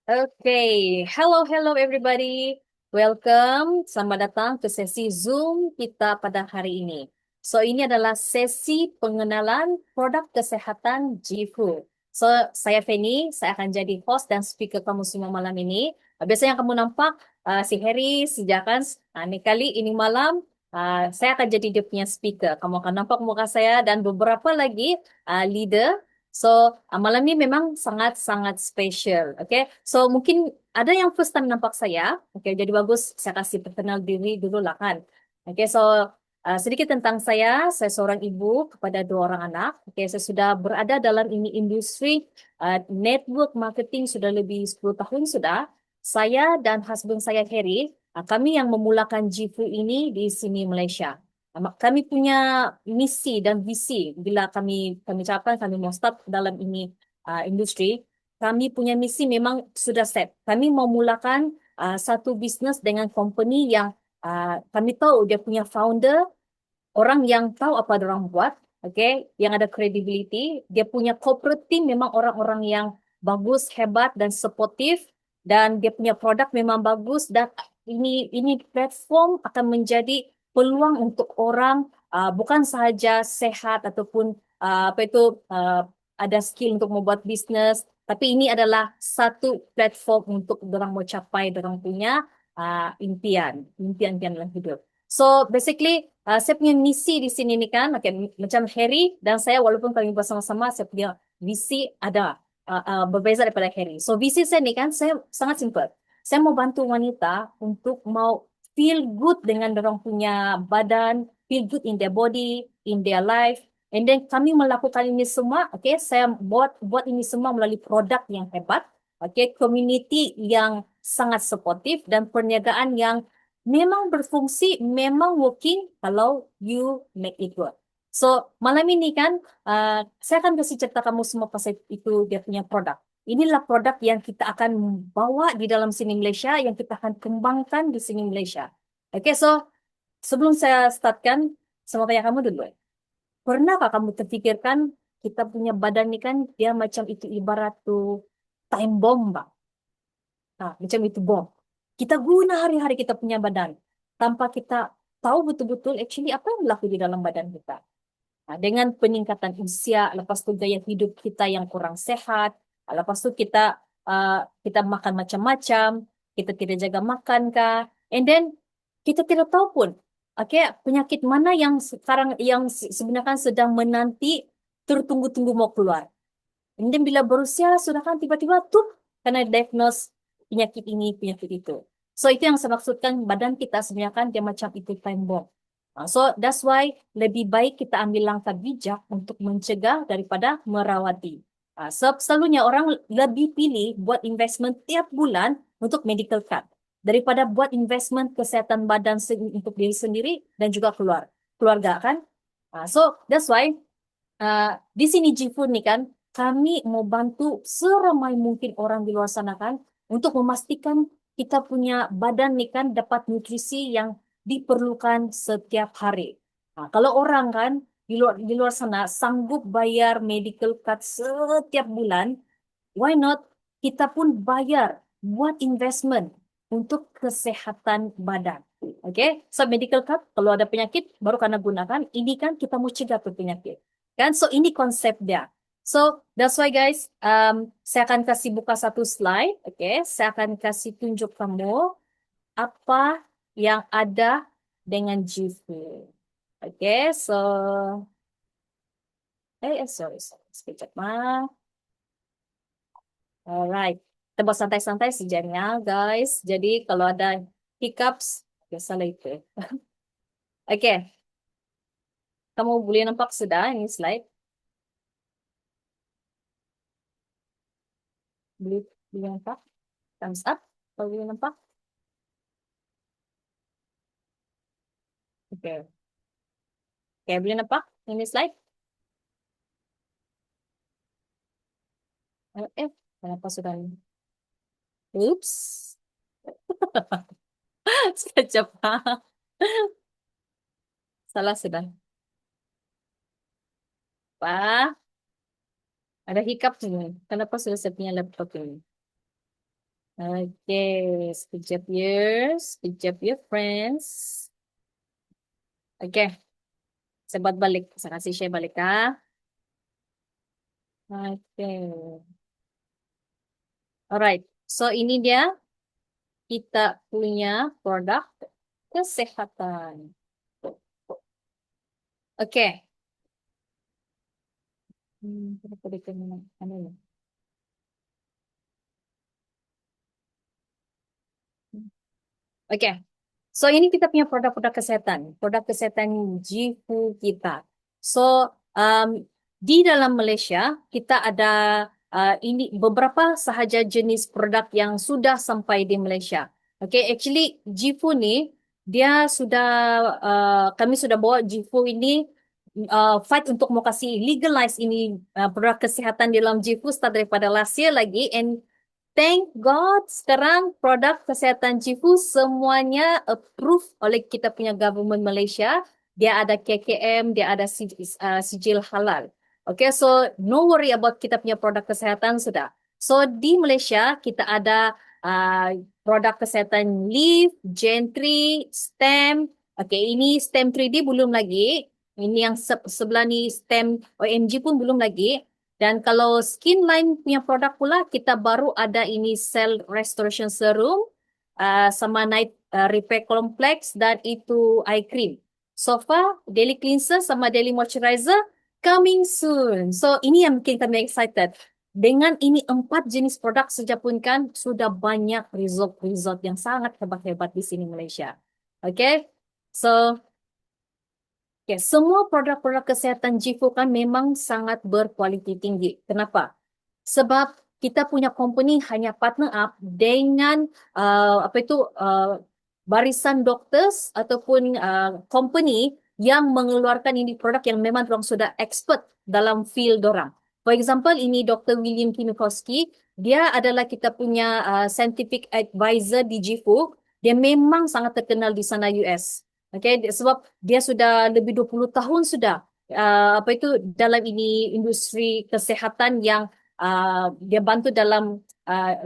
Hello everybody. Welcome, selamat datang ke sesi Zoom kita pada hari ini. So, ini adalah sesi pengenalan produk kesehatan Jifu. So, saya Feni, saya akan jadi host dan speaker kamu semua malam ini. Biasanya kamu nampak si Harry, si Jakans. Ini malam saya akan jadi dia punya speaker. Kamu akan nampak muka saya dan beberapa lagi leader. So, malam ini memang sangat-sangat spesial. Okay, so mungkin ada yang first time nampak saya. Okay, jadi bagus saya kasih perkenal diri dulu lah kan. Okay, so sedikit tentang saya. Saya seorang ibu kepada dua orang anak. Okay, saya sudah berada dalam ini industri network marketing sudah lebih 10 tahun sudah. Saya dan husband saya Harry, kami yang memulakan Jifu ini di sini Malaysia. Kami punya misi dan visi bila kami cakap kami mau start dalam ini industri. Kami punya misi memang sudah set. Kami mau mulakan satu bisnes dengan company yang kami tahu dia punya founder orang yang tahu apa dia orang buat, okay, yang ada credibility. Dia punya corporate team memang orang-orang yang bagus, hebat dan supportive, dan dia punya produk memang bagus dan ini platform akan menjadi peluang untuk orang bukan sahaja sehat ataupun ada skill untuk membuat bisnes, tapi ini adalah satu platform untuk orang mau capai orang punya impian dalam hidup. So basically, saya punya misi di sini ni kan, okay, macam Harry dan saya walaupun kami bersama-sama, saya punya visi ada berbeza daripada Harry. So visi saya ni kan, saya sangat simple. Saya mau bantu wanita untuk mau feel good dengan dorang punya badan, feel good in their body, in their life. And then kami melakukan ini semua, okay, saya buat ini semua melalui produk yang hebat, okay, community yang sangat supportive dan perniagaan yang memang berfungsi, memang working kalau you make it work. So, malam ini kan, saya akan kasih cerita kamu semua pasal itu dia punya produk. Inilah produk yang kita akan bawa di dalam sini Malaysia, yang kita akan kembangkan di sini Malaysia. Okay, so sebelum saya startkan, saya mau tanya kamu dulu. Pernahkah kamu terfikirkan kita punya badan ni kan, dia macam itu ibarat tu time bomb, bang. Macam itu bom. Kita guna hari-hari kita punya badan tanpa kita tahu betul-betul actually apa yang berlaku di dalam badan kita. Dengan peningkatan usia, lepas tu gaya hidup kita yang kurang sehat, lepas tu kita makan macam-macam, kita tidak jaga makan kah, and then kita tidak tahu pun, okay, penyakit mana yang sekarang yang sebenarnya sedang menanti tertunggu-tunggu mau keluar. Kemudian bila berusia sudah kan tiba-tiba tuh kena diagnose penyakit ini, penyakit itu. So itu yang saya maksudkan badan kita sebenarnya kan dia macam itu time bomb. So that's why lebih baik kita ambil langkah bijak untuk mencegah daripada merawati. Selalunya orang lebih pilih buat investment tiap bulan untuk medical card daripada buat investment kesehatan badan untuk diri sendiri dan juga keluarga kan. So that's why di sini Jifun nih kan, kami mau bantu seramai mungkin orang di luar sana kan, untuk memastikan kita punya badan nih kan dapat nutrisi yang diperlukan setiap hari. Kalau orang kan di luar sana sanggup bayar medical card setiap bulan, why not kita pun bayar buat investment untuk kesehatan badan. Okay, so medical card kalau ada penyakit baru karena gunakan. Ini kan kita mau cegah tuh penyakit. Kan, so ini konsep dia. So that's why guys, saya akan kasih buka satu slide. Okay, saya akan kasih tunjuk kamu apa yang ada dengan GFU. Okay, so sorry, sekejap mah. Alright. Kita buat santai-santai sejamnya, guys. Jadi kalau ada hiccups, biasalah itu. Oke, kamu boleh nampak sudah ini slide. Boleh, boleh nampak? Thumbs up. Kalau boleh nampak. Oke. Oke, boleh nampak ini slide? Kenapa sudah ini? Oops. Sekejap. Salah sudah. Wah, ada hiccup ini. Kenapa sudah saya punya laptop ini? Oke, sekejap ya, sekejap ya, friends. Oke, saya buat balik. Saya kasih share balik ah. Oke, alright. So ini dia kita punya produk kesehatan. Oke. Kenapa dia kena anu ni? Oke. So ini kita punya produk-produk kesehatan, produk kesehatan Jifu kita. So di dalam Malaysia kita ada ini beberapa sahaja jenis produk yang sudah sampai di Malaysia. Okay, actually Jifu ni dia sudah kami sudah bawa Jifu ini fight untuk mau kasih legalize ini produk kesehatan di dalam Jifu start daripada last year lagi, and thank God, sekarang produk kesehatan Cifu semuanya approved oleh kita punya government Malaysia. Dia ada KKM, dia ada sijil halal. Okay, so no worry about kita punya produk kesehatan sudah. So di Malaysia kita ada produk kesehatan Leaf, Gentry, Stem. Okay, ini Stem 3D belum lagi. Ini yang sebelah ni Stem OMG pun belum lagi. Dan kalau skin line punya produk pula, kita baru ada ini Cell Restoration Serum, sama Night Repair Complex, dan itu eye cream. So far, Daily Cleanser sama Daily Moisturizer coming soon. So ini yang bikin kami excited. Dengan ini 4 jenis produk saja pun kan sudah banyak result-result yang sangat hebat-hebat di sini Malaysia. Okay, so ya, semua produk-produk kesehatan Jifu kan memang sangat berkualiti tinggi. Kenapa? Sebab kita punya company hanya partner up dengan apa itu barisan doctors ataupun company yang mengeluarkan ini produk yang memang orang sudah expert dalam field orang. For example, ini Dr. William Kimikowski, dia adalah kita punya scientific advisor di Jifu. Dia memang sangat terkenal di sana US. Okay, sebab dia sudah lebih 20 tahun sudah apa itu dalam ini industri kesehatan yang dia bantu dalam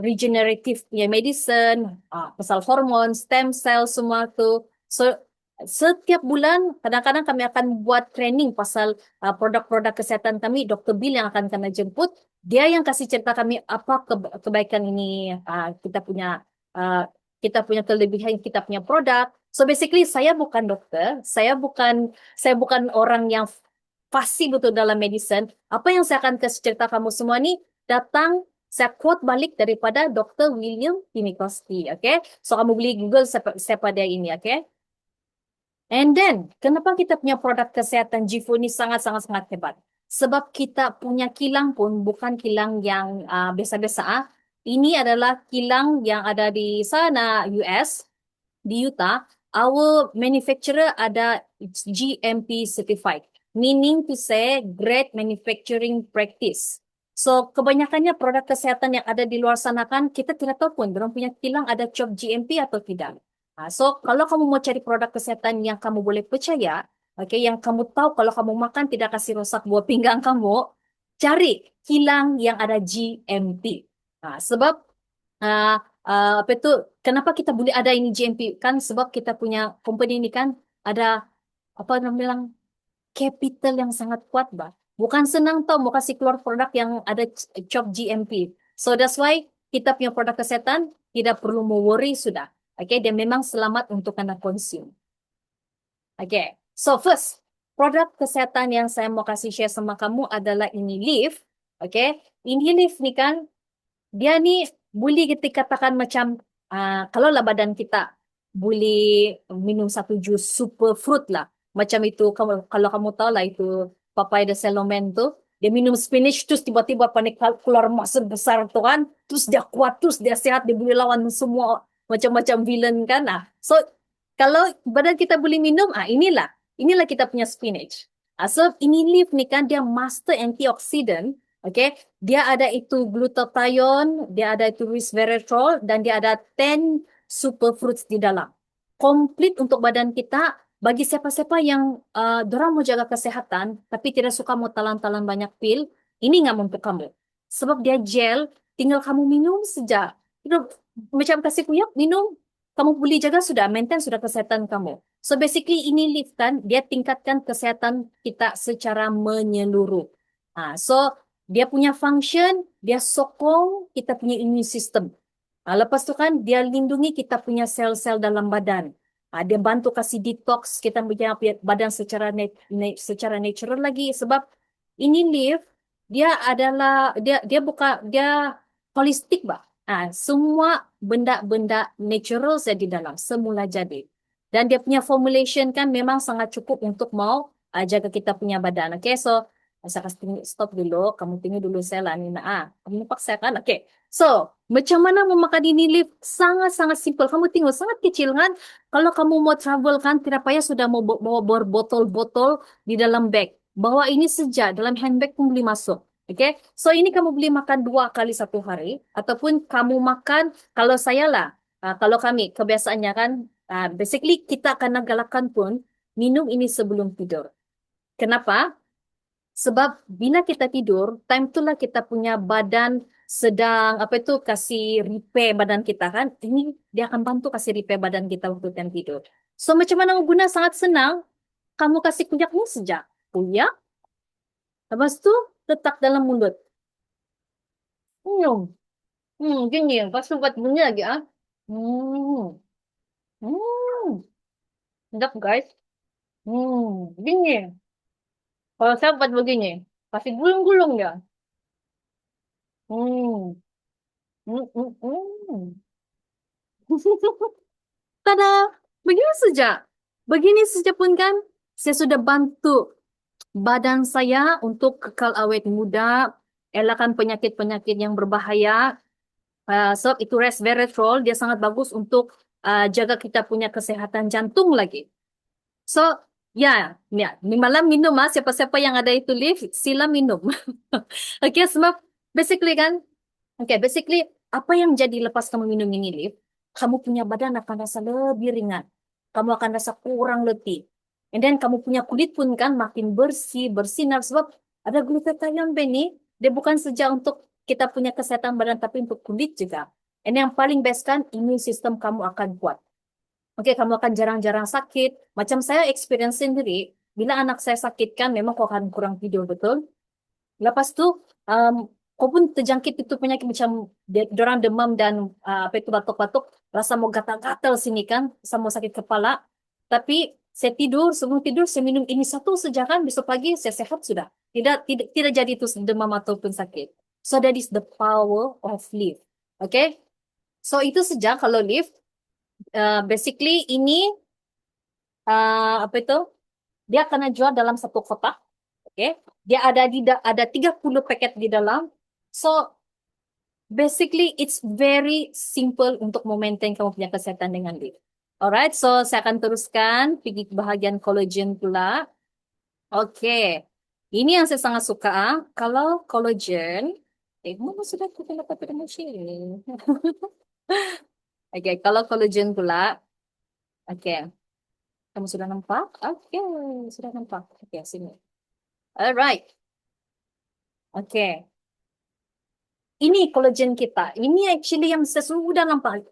regenerative punya medicine, pasal hormon, stem cell semua tu. So setiap bulan kadang-kadang kami akan buat training pasal produk-produk kesihatan kami. Dr. Bill yang akan kena jemput. Dia yang kasih cerita kami apa kebaikan ini uh, kita punya kelebihan kita punya produk. So basically saya bukan dokter, saya bukan orang yang fasih betul dalam medicine. Apa yang saya akan kasih cerita kamu semua ni datang saya quote balik daripada Dr. William Kimikoski, okay? So kamu boleh Google siapa dia ini, okay? And then, kenapa kita punya produk kesihatan Jifu ni sangat-sangat hebat? Sebab kita punya kilang pun bukan kilang yang biasa-biasa. Ini adalah kilang yang ada di sana, US, di Utah. Our manufacturer ada GMP certified, meaning to say Great Manufacturing Practice. So, kebanyakannya produk kesehatan yang ada di luar sana kan, kita tidak tahu pun, mereka punya kilang ada COP GMP atau tidak. So, kalau kamu mau cari produk kesehatan yang kamu boleh percaya, okay, yang kamu tahu kalau kamu makan tidak kasih rosak buah pinggang kamu, cari kilang yang ada GMP. Sebab apa itu, kenapa kita boleh ada ini GMP? Kan sebab kita punya company ini kan ada, apa nama bilang, capital yang sangat kuat, bah. Bukan senang tau mau kasih keluar produk yang ada COP GMP. So that's why kita punya produk kesehatan tidak perlu mau worry sudah. Okay, dia memang selamat untuk anda consume. Okay, so first, produk kesehatan yang saya mau kasih share sama kamu adalah ini Leaf. Okay, ini Leaf ni kan, dia ni boleh kita katakan macam, kalau lah badan kita boleh minum satu jus super fruit lah. Macam itu, kalau kamu tahu lah itu Papaya de Salomen tu, dia minum spinach terus tiba-tiba panik keluar monster besar tu kan, terus dia kuat, terus dia sehat, dia boleh lawan semua macam-macam villain kan. So kalau badan kita boleh minum, inilah kita punya spinach. So ini leaf ni kan dia master antioxidant, okay? Dia ada itu glutathione, dia ada itu resveratrol, dan dia ada 10 superfruits di dalam. Komplit untuk badan kita. Bagi siapa-siapa yang dorang mau jaga kesehatan, tapi tidak suka mau talan-talan banyak pil, ini nggak untuk kamu. Sebab dia gel, tinggal kamu minum saja. Minum, macam kasih kuyak, minum, kamu boleh jaga sudah, maintain sudah kesehatan kamu. So basically ini lift kan, dia tingkatkan kesehatan kita secara menyeluruh. So dia punya function, dia sokong kita punya immune system. Lepas tu kan dia lindungi kita punya sel-sel dalam badan. Dia bantu kasih detox kita punya badan secara secara natural lagi sebab ini lift dia adalah dia buka dia holistik bah. Semua benda-benda natural saya di dalam semula jadi. Dan dia punya formulation kan memang sangat cukup untuk mau jaga kita punya badan. Okay, so saya kasih stop dulu. Kamu tunggu dulu saya lah Nina. Kamu paksa kan? Okay. So, macam mana memakan ini lift? Sangat-sangat simple. Kamu tengok, sangat kecil kan? Kalau kamu mau travel kan, tidak payah sudah mau bawa botol-botol di dalam bag. Bawa ini saja, dalam handbag pun boleh masuk. Okay? So, ini kamu boleh makan 2 kali 1 hari. Ataupun kamu makan, kalau saya lah, kalau kami, kebiasaannya kan, basically kita akan galakkan pun minum ini sebelum tidur. Kenapa? Sebab bila kita tidur, time itulah kita punya badan sedang apa itu kasih repair badan kita kan. Ini dia akan bantu kasih repair badan kita waktu time tidur. So macam mana guna sangat senang. Kamu kasih kunyah ni sejak. Kunyah. Lepas tu letak dalam mulut. Hmm. Gini. Lepas tu buat bunyi lagi ah. Hmm. Hmm. Sedap guys. Gini. Kalau saya buat begini. Kasih gulung-gulung ya. Hmm. Hmm. Hmm. Hmm. Tada! Begini saja. Begini saja pun kan, saya sudah bantu badan saya untuk kekal awet muda, elakkan penyakit-penyakit yang berbahaya. Sebab itu resveratrol, dia sangat bagus untuk jaga kita punya kesehatan jantung lagi. So, ya, malam minum siapa-siapa yang ada itu lift, sila minum. Okay, sebab basically kan, okay, basically apa yang jadi lepas kamu minum ini lift, kamu punya badan akan rasa lebih ringan. Kamu akan rasa kurang letih. And then kamu punya kulit pun kan makin bersih, bersinar sebab ada glutathione ini, dia bukan saja untuk kita punya kesehatan badan tapi untuk kulit juga. And yang paling best kan immune system kamu akan kuat. Oke, kamu akan jarang-jarang sakit. Macam saya experience sendiri, bila anak saya sakit kan memang kau akan kurang tidur betul. Lepas tu, um, kau pun terjangkit itu penyakit macam dorang demam dan apa itu batuk-batuk, rasa mau gatal-gatal sini kan, rasa mau sakit kepala. Tapi saya tidur, sebelum tidur saya minum ini satu saja kan, besok pagi saya sehat sudah. Tidak jadi itu demam ataupun sakit. So that is the power of leaf. Okay? So itu saja kalau leaf. Basically ini apa itu? Dia akan jual dalam satu kotak. Okay? Dia ada 30 paket di dalam. So basically, it's very simple untuk memaintain kamu punya kesehatan dengan dia. Alright, so saya akan teruskan pergi ke bahagian collagen pula. Oke, ini yang saya sangat suka. Kalau collagen, mana sudah kita dapat pada mesin? Oke, kalau collagen pula, oke, kamu sudah nampak? Oke, sudah nampak. Oke, sini. Alright, oke. Ini kolagen kita. Ini actually yang saya sudah nampak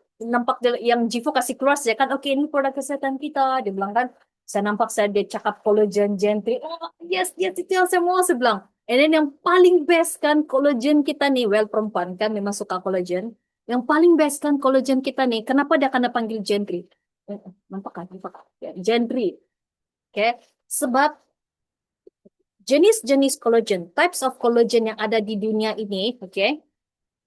yang Jifu kasih keluar saja kan. Oke, ini produk kesehatan kita. Dia bilang kan, saya nampak saya dia cakap kolagen gentry. Oh, yes, yes, itu yang saya mau saya bilang. And then yang paling best kan kolagen kita nih, well perempuan kan memang suka kolagen. Yang paling best kan kolagen kita nih, kenapa dia akan panggil gentry? Nampak kan? Nampak kan? Ya, gentry. Oke, sebab jenis-jenis kolagen, types of collagen yang ada di dunia ini, oke,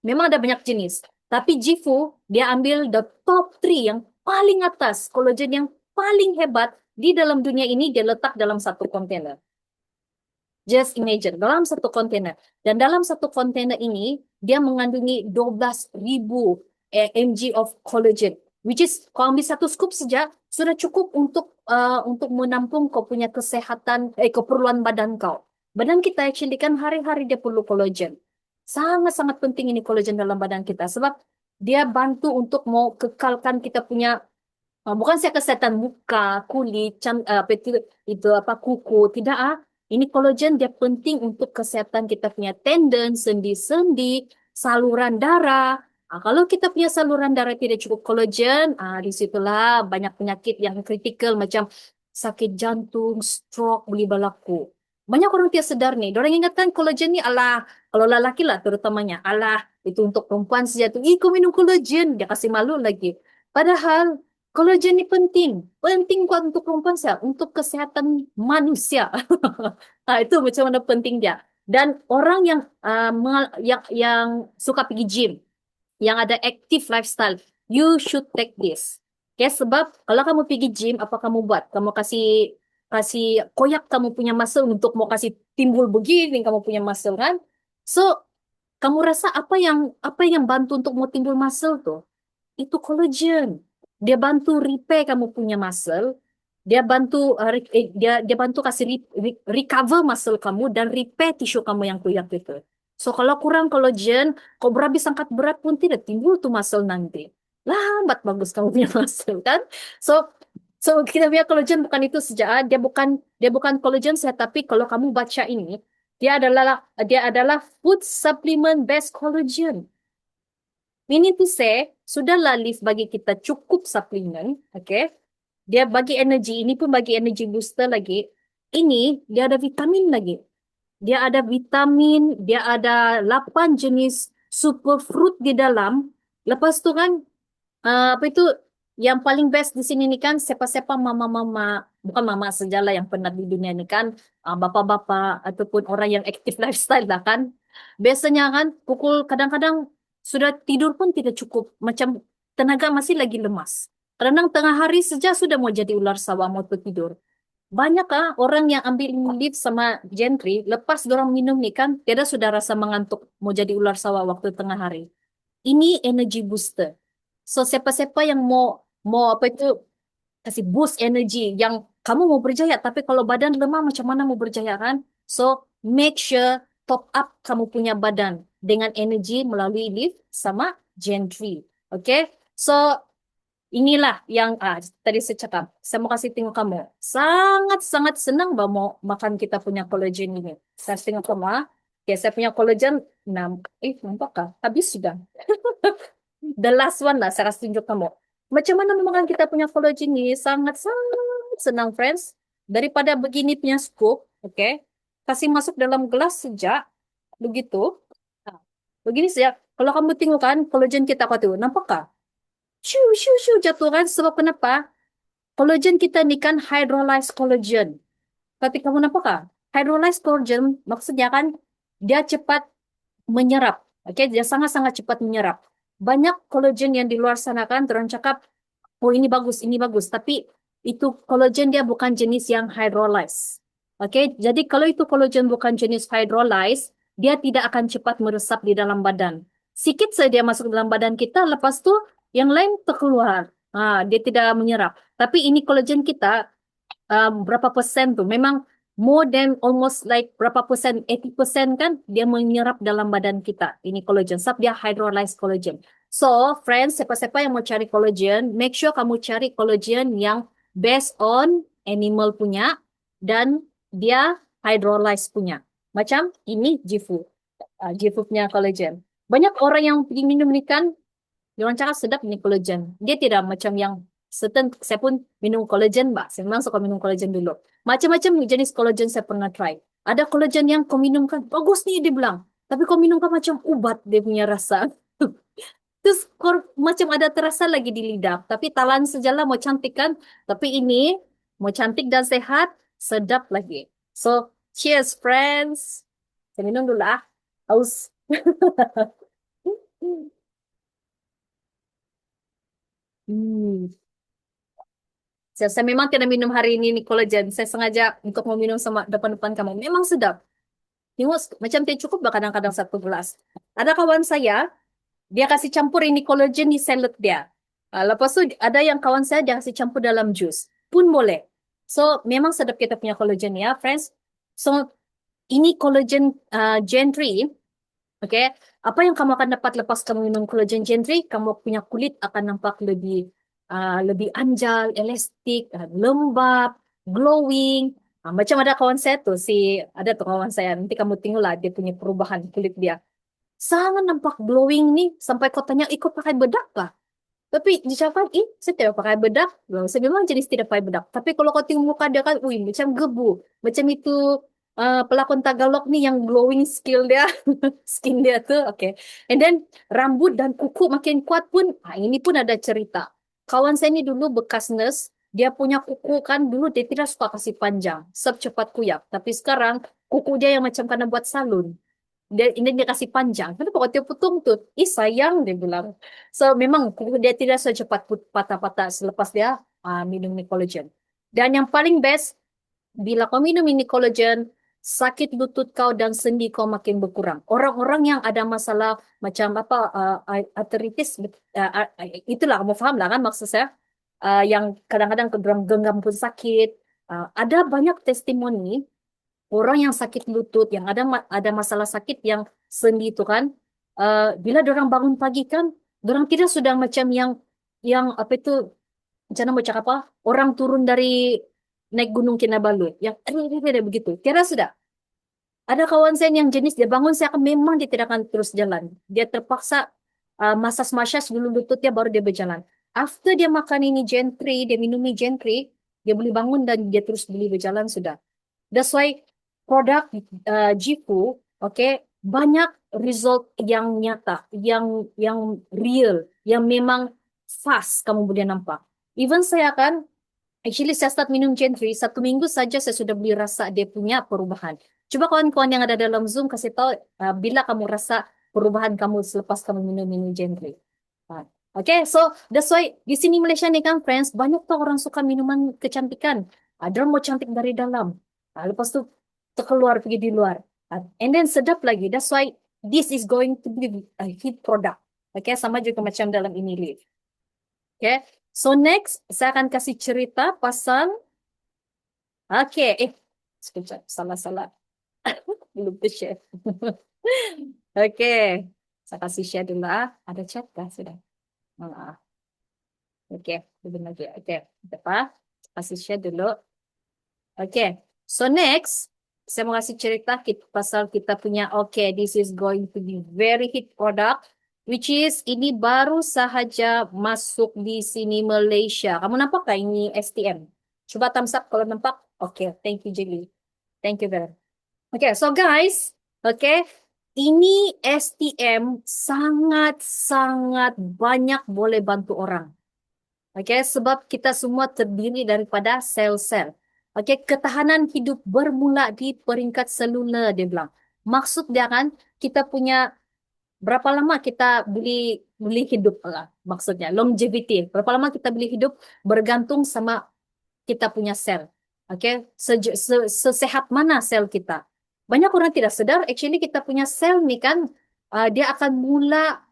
memang ada banyak jenis. Tapi Jifu, dia ambil the top 3 yang paling atas. Kolagen yang paling hebat di dalam dunia ini, dia letak dalam satu kontainer. Just imagine, dalam satu kontainer. Dan dalam satu kontainer ini, dia mengandungi 12.000 mg of collagen. Which is, kalau ambil satu scoop saja, sudah cukup untuk menampung kau punya kesehatan, keperluan badan kau. Badan kita actually kan hari-hari dia perlu collagen. Sangat-sangat penting ini collagen dalam badan kita. Sebab dia bantu untuk mau kekalkan kita punya bukan saya kesehatan muka, kulit, apa itu apa kuku, tidak Ini kolagen dia penting untuk kesehatan kita punya tendon, sendi-sendi, saluran darah. Kalau kita punya saluran darah tidak cukup kolagen, disitulah banyak penyakit yang kritikal macam sakit jantung, stroke boleh berlaku. Banyak orang tidak sedar nih. Orang ingatkan kolagen ni alah, kalau lelaki lah terutamanya, alah itu untuk perempuan saja tu. Ih, kau minum kolagen, dia kasih malu lagi. Padahal kolagen ni penting, penting kuat untuk perempuan saya, untuk kesehatan manusia. Itu macam mana penting dia. Dan orang yang yang suka pergi gym, yang ada active lifestyle, you should take this. Okay, sebab kalau kamu pergi gym, apa kamu buat? Kamu kasih kasih koyak kamu punya muscle untuk mau kasih timbul begini kamu punya muscle kan? So, kamu rasa apa yang bantu untuk mau timbul muscle tuh? Itu collagen. Dia bantu repair kamu punya muscle. Dia bantu dia bantu kasih recover muscle kamu dan repair tisu kamu yang koyak itu. So kalau kurang collagen, kau berhabis angkat berat pun tidak timbul tuh muscle nanti. Lambat bagus kamu punya muscle kan? So kita punya collagen bukan itu saja. Dia bukan collagen saya, tapi kalau kamu baca ini, dia adalah food supplement based collagen. Meaning to say, sudahlah Liv bagi kita cukup suplemen, okay? Dia bagi energi, ini pun bagi energi booster lagi. Ini, dia ada vitamin lagi. Dia ada vitamin, dia ada 8 jenis superfruit di dalam. Lepas tu kan, apa itu, yang paling best di sini ni kan, siapa-siapa mama-mama, bukan mama sajalah yang pernah di dunia ni kan, bapak-bapak, ataupun orang yang active lifestyle lah kan. Biasanya kan, kadang-kadang sudah tidur pun tidak cukup. Macam tenaga masih lagi lemas. Kadang tengah hari saja sudah mau jadi ular sawah mau tidur. Banyak orang yang ambil lift sama gentry, lepas dorang minum nih kan, tiada sudah rasa mengantuk mau jadi ular sawah waktu tengah hari. Ini energy booster. So siapa-siapa yang mau apa itu kasih boost energi yang kamu mau berjaya, tapi kalau badan lemah macam mana mau berjaya kan? So make sure top up kamu punya badan dengan energi melalui lift sama gentry. Okay? So inilah yang tadi saya cakap. Saya mau kasih tengok kamu. Sangat-sangat senang mau makan kita punya collagen ini. Saya tengok kamu. Okay, saya punya collagen 6. Nampak kah? Habis sudah. The last one lah, saya kasih tunjuk kamu. Macam mana memakan kita punya collagen ini? Sangat-sangat senang, friends. Daripada begini punya scoop, okay? Kasih masuk dalam gelas sejak. Begitu. Nah, begini saja. Kalau kamu tengok kan, collagen kita kau tu, nampak kah? Shoo, shoo, shoo, jatuh kan? Sebab kenapa? Collagen kita ni kan hydrolyzed collagen. Tapi kamu nampak kah? Hydrolyzed collagen maksudnya kan dia cepat menyerap. Oke, dia sangat-sangat cepat menyerap. Banyak collagen yang di luar sana kan, orang cakap, oh ini bagus, ini bagus. Tapi itu collagen dia bukan jenis yang hydrolyzed. Oke, jadi kalau itu collagen bukan jenis hydrolyzed, dia tidak akan cepat meresap di dalam badan. Sikit saja dia masuk dalam badan kita, lepas tu yang lain terkeluar. Dia tidak menyerap. Tapi ini collagen kita, berapa persen tuh? Memang more than almost like berapa persen, 80% kan dia menyerap dalam badan kita. Ini collagen, sebab dia hydrolyzed collagen. So, friends, siapa-siapa yang mau cari collagen, make sure kamu cari collagen yang based on animal punya dan dia hydrolyzed punya. Macam ini Gifu. Gifu punya collagen. Banyak orang yang pergi minum ni kan, dia orang cakap sedap ni collagen. Dia tidak macam yang certain, saya pun minum collagen, Mbak. Saya memang suka minum collagen dulu. Macam-macam jenis collagen saya pernah try. Ada collagen yang kau minum kan, bagus nih dia bilang. Tapi kau minum kan macam ubat dia punya rasa. Terus macam ada terasa lagi di lidah. Tapi talan sejalan mau cantik kan. Tapi ini mau cantik dan sehat, sedap lagi. So, cheers friends. Saya minum dulu ah. Haus. Hmm. Saya memang tidak minum hari ini nih collagen. Saya sengaja untuk mau minum sama depan-depan kamu. Memang sedap. Tengok macam teh cukup bah kadang-kadang satu gelas. Ada kawan saya, dia kasih campur ini collagen di salad dia. Lepas tu ada yang kawan saya dia kasih campur dalam jus. Pun boleh. So memang sedap kita punya collagen ya, friends. So ini collagen gentry. Okay. Apa yang kamu akan dapat lepas kamu minum collagen gentry? Kamu punya kulit akan nampak lebih anjal, elastik, lembab, glowing. Macam ada kawan saya tuh, ada tuh kawan saya. Nanti kamu tengoklah dia punya perubahan kulit dia. sangat nampak glowing nih sampai kau tanya ikut pakai bedak kah? Tapi dicakap, saya tidak pakai bedak. Loh, saya memang jenis tidak pakai bedak. Tapi kalau kau tengok muka dia kan, wih, macam gebu. Macam itu pelakon Tagalog nih yang glowing skill dia, skin dia tuh, oke. And then rambut dan kuku makin kuat pun, ini pun ada cerita. Kawan saya ini dulu bekas nurse, dia punya kuku kan dulu dia tidak suka kasih panjang, secepat kuyak. Tapi sekarang kuku dia yang macam kena buat salon ini dia kasih panjang. Kenapa kau dia potong tuh? Ih sayang dia bilang. So memang dia tidak secepat patah-patah selepas dia minum Nicologen. Dan yang paling best, bila kau minum ini collagen, sakit lutut kau dan sendi kau makin berkurang. Orang-orang yang ada masalah macam apa arteritis, itulah kamu faham lah kan maksud saya. Yang kadang-kadang genggam pun sakit. Ada banyak testimoni orang yang sakit lutut, yang ada masalah sakit yang sendi itu kan, bila orang bangun pagi kan, orang tidak sudah macam yang apa itu, macam mana mau cakap apa, orang turun dari naik gunung Kinabalu, yang begitu. Tiada sudah. Ada kawan saya yang jenis dia bangun saya akan memang dia tidak akan terus jalan. Dia terpaksa masas-masas dulu lututnya baru dia berjalan. After dia makan ini gentry, dia minum ini gentry, dia boleh bangun dan dia terus boleh berjalan sudah. That's why produk Jifu, okay, banyak result yang nyata, yang real, yang memang fast kamu boleh nampak. Even saya kan, actually saya start minum Gentry, 1 minggu saja saya sudah boleh rasa dia punya perubahan. Coba kawan-kawan yang ada dalam Zoom kasih tahu bila kamu rasa perubahan kamu selepas kamu minum Gentry. Okay, so that's why di sini Malaysia nih kan, friends, banyak tuh orang suka minuman kecantikan. Ada orang mau cantik dari dalam. Lepas tu terkeluar pergi di luar. And then sedap lagi. That's why this is going to be a hit product. Okay, sama juga macam dalam ini leaf. Okay, so next saya akan kasih cerita pasal. Okay, sekejap, salah-salah. Belum share. Okay, saya kasih share dulu ah. Ada chat kah sudah? Okay, belum lagi. Okay, apa? Kasih share dulu. Okay, so next, saya mau kasih cerita pasal kita punya, okay, this is going to be very hit product, which is ini baru sahaja masuk di sini Malaysia. Kamu nampak tak ini STM? Coba thumbs up kalau nampak. Okay, thank you, Jelly. Thank you very much. Okay, so guys, okay, ini STM sangat-sangat banyak boleh bantu orang. Okay, sebab kita semua terdiri daripada sel-sel. Okay, ketahanan hidup bermula di peringkat seluler, dia bilang. Maksud dia kan, kita punya berapa lama kita boleh hidup lah. Maksudnya, longevity. Berapa lama kita boleh hidup bergantung sama kita punya sel. Okay, sesehat mana sel kita. Banyak orang tidak sedar, actually kita punya sel ni kan, dia akan mula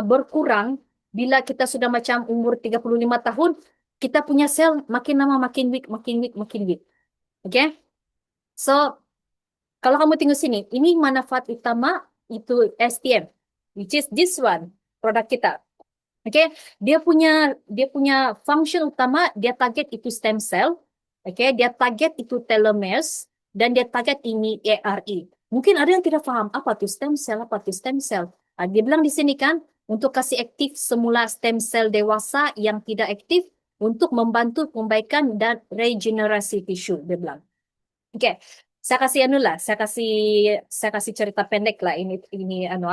berkurang bila kita sudah macam umur 35 tahun, kita punya sel makin lama makin weak, makin weak, makin weak. Okay? So, kalau kamu tengok sini, ini manfaat utama itu STM, which is this one, produk kita. Okay? Dia punya function utama, dia target itu stem cell. Okay? Dia target itu telomeres, dan dia target ini ARE. Mungkin ada yang tidak faham, apa itu stem cell, apa itu stem cell. Dia bilang di sini kan, untuk kasih aktif semula stem cell dewasa yang tidak aktif untuk membantu perbaikan dan regenerasi tisu, dia bilang. Oke, saya kasih anu lah, saya kasih cerita pendek lah ini anu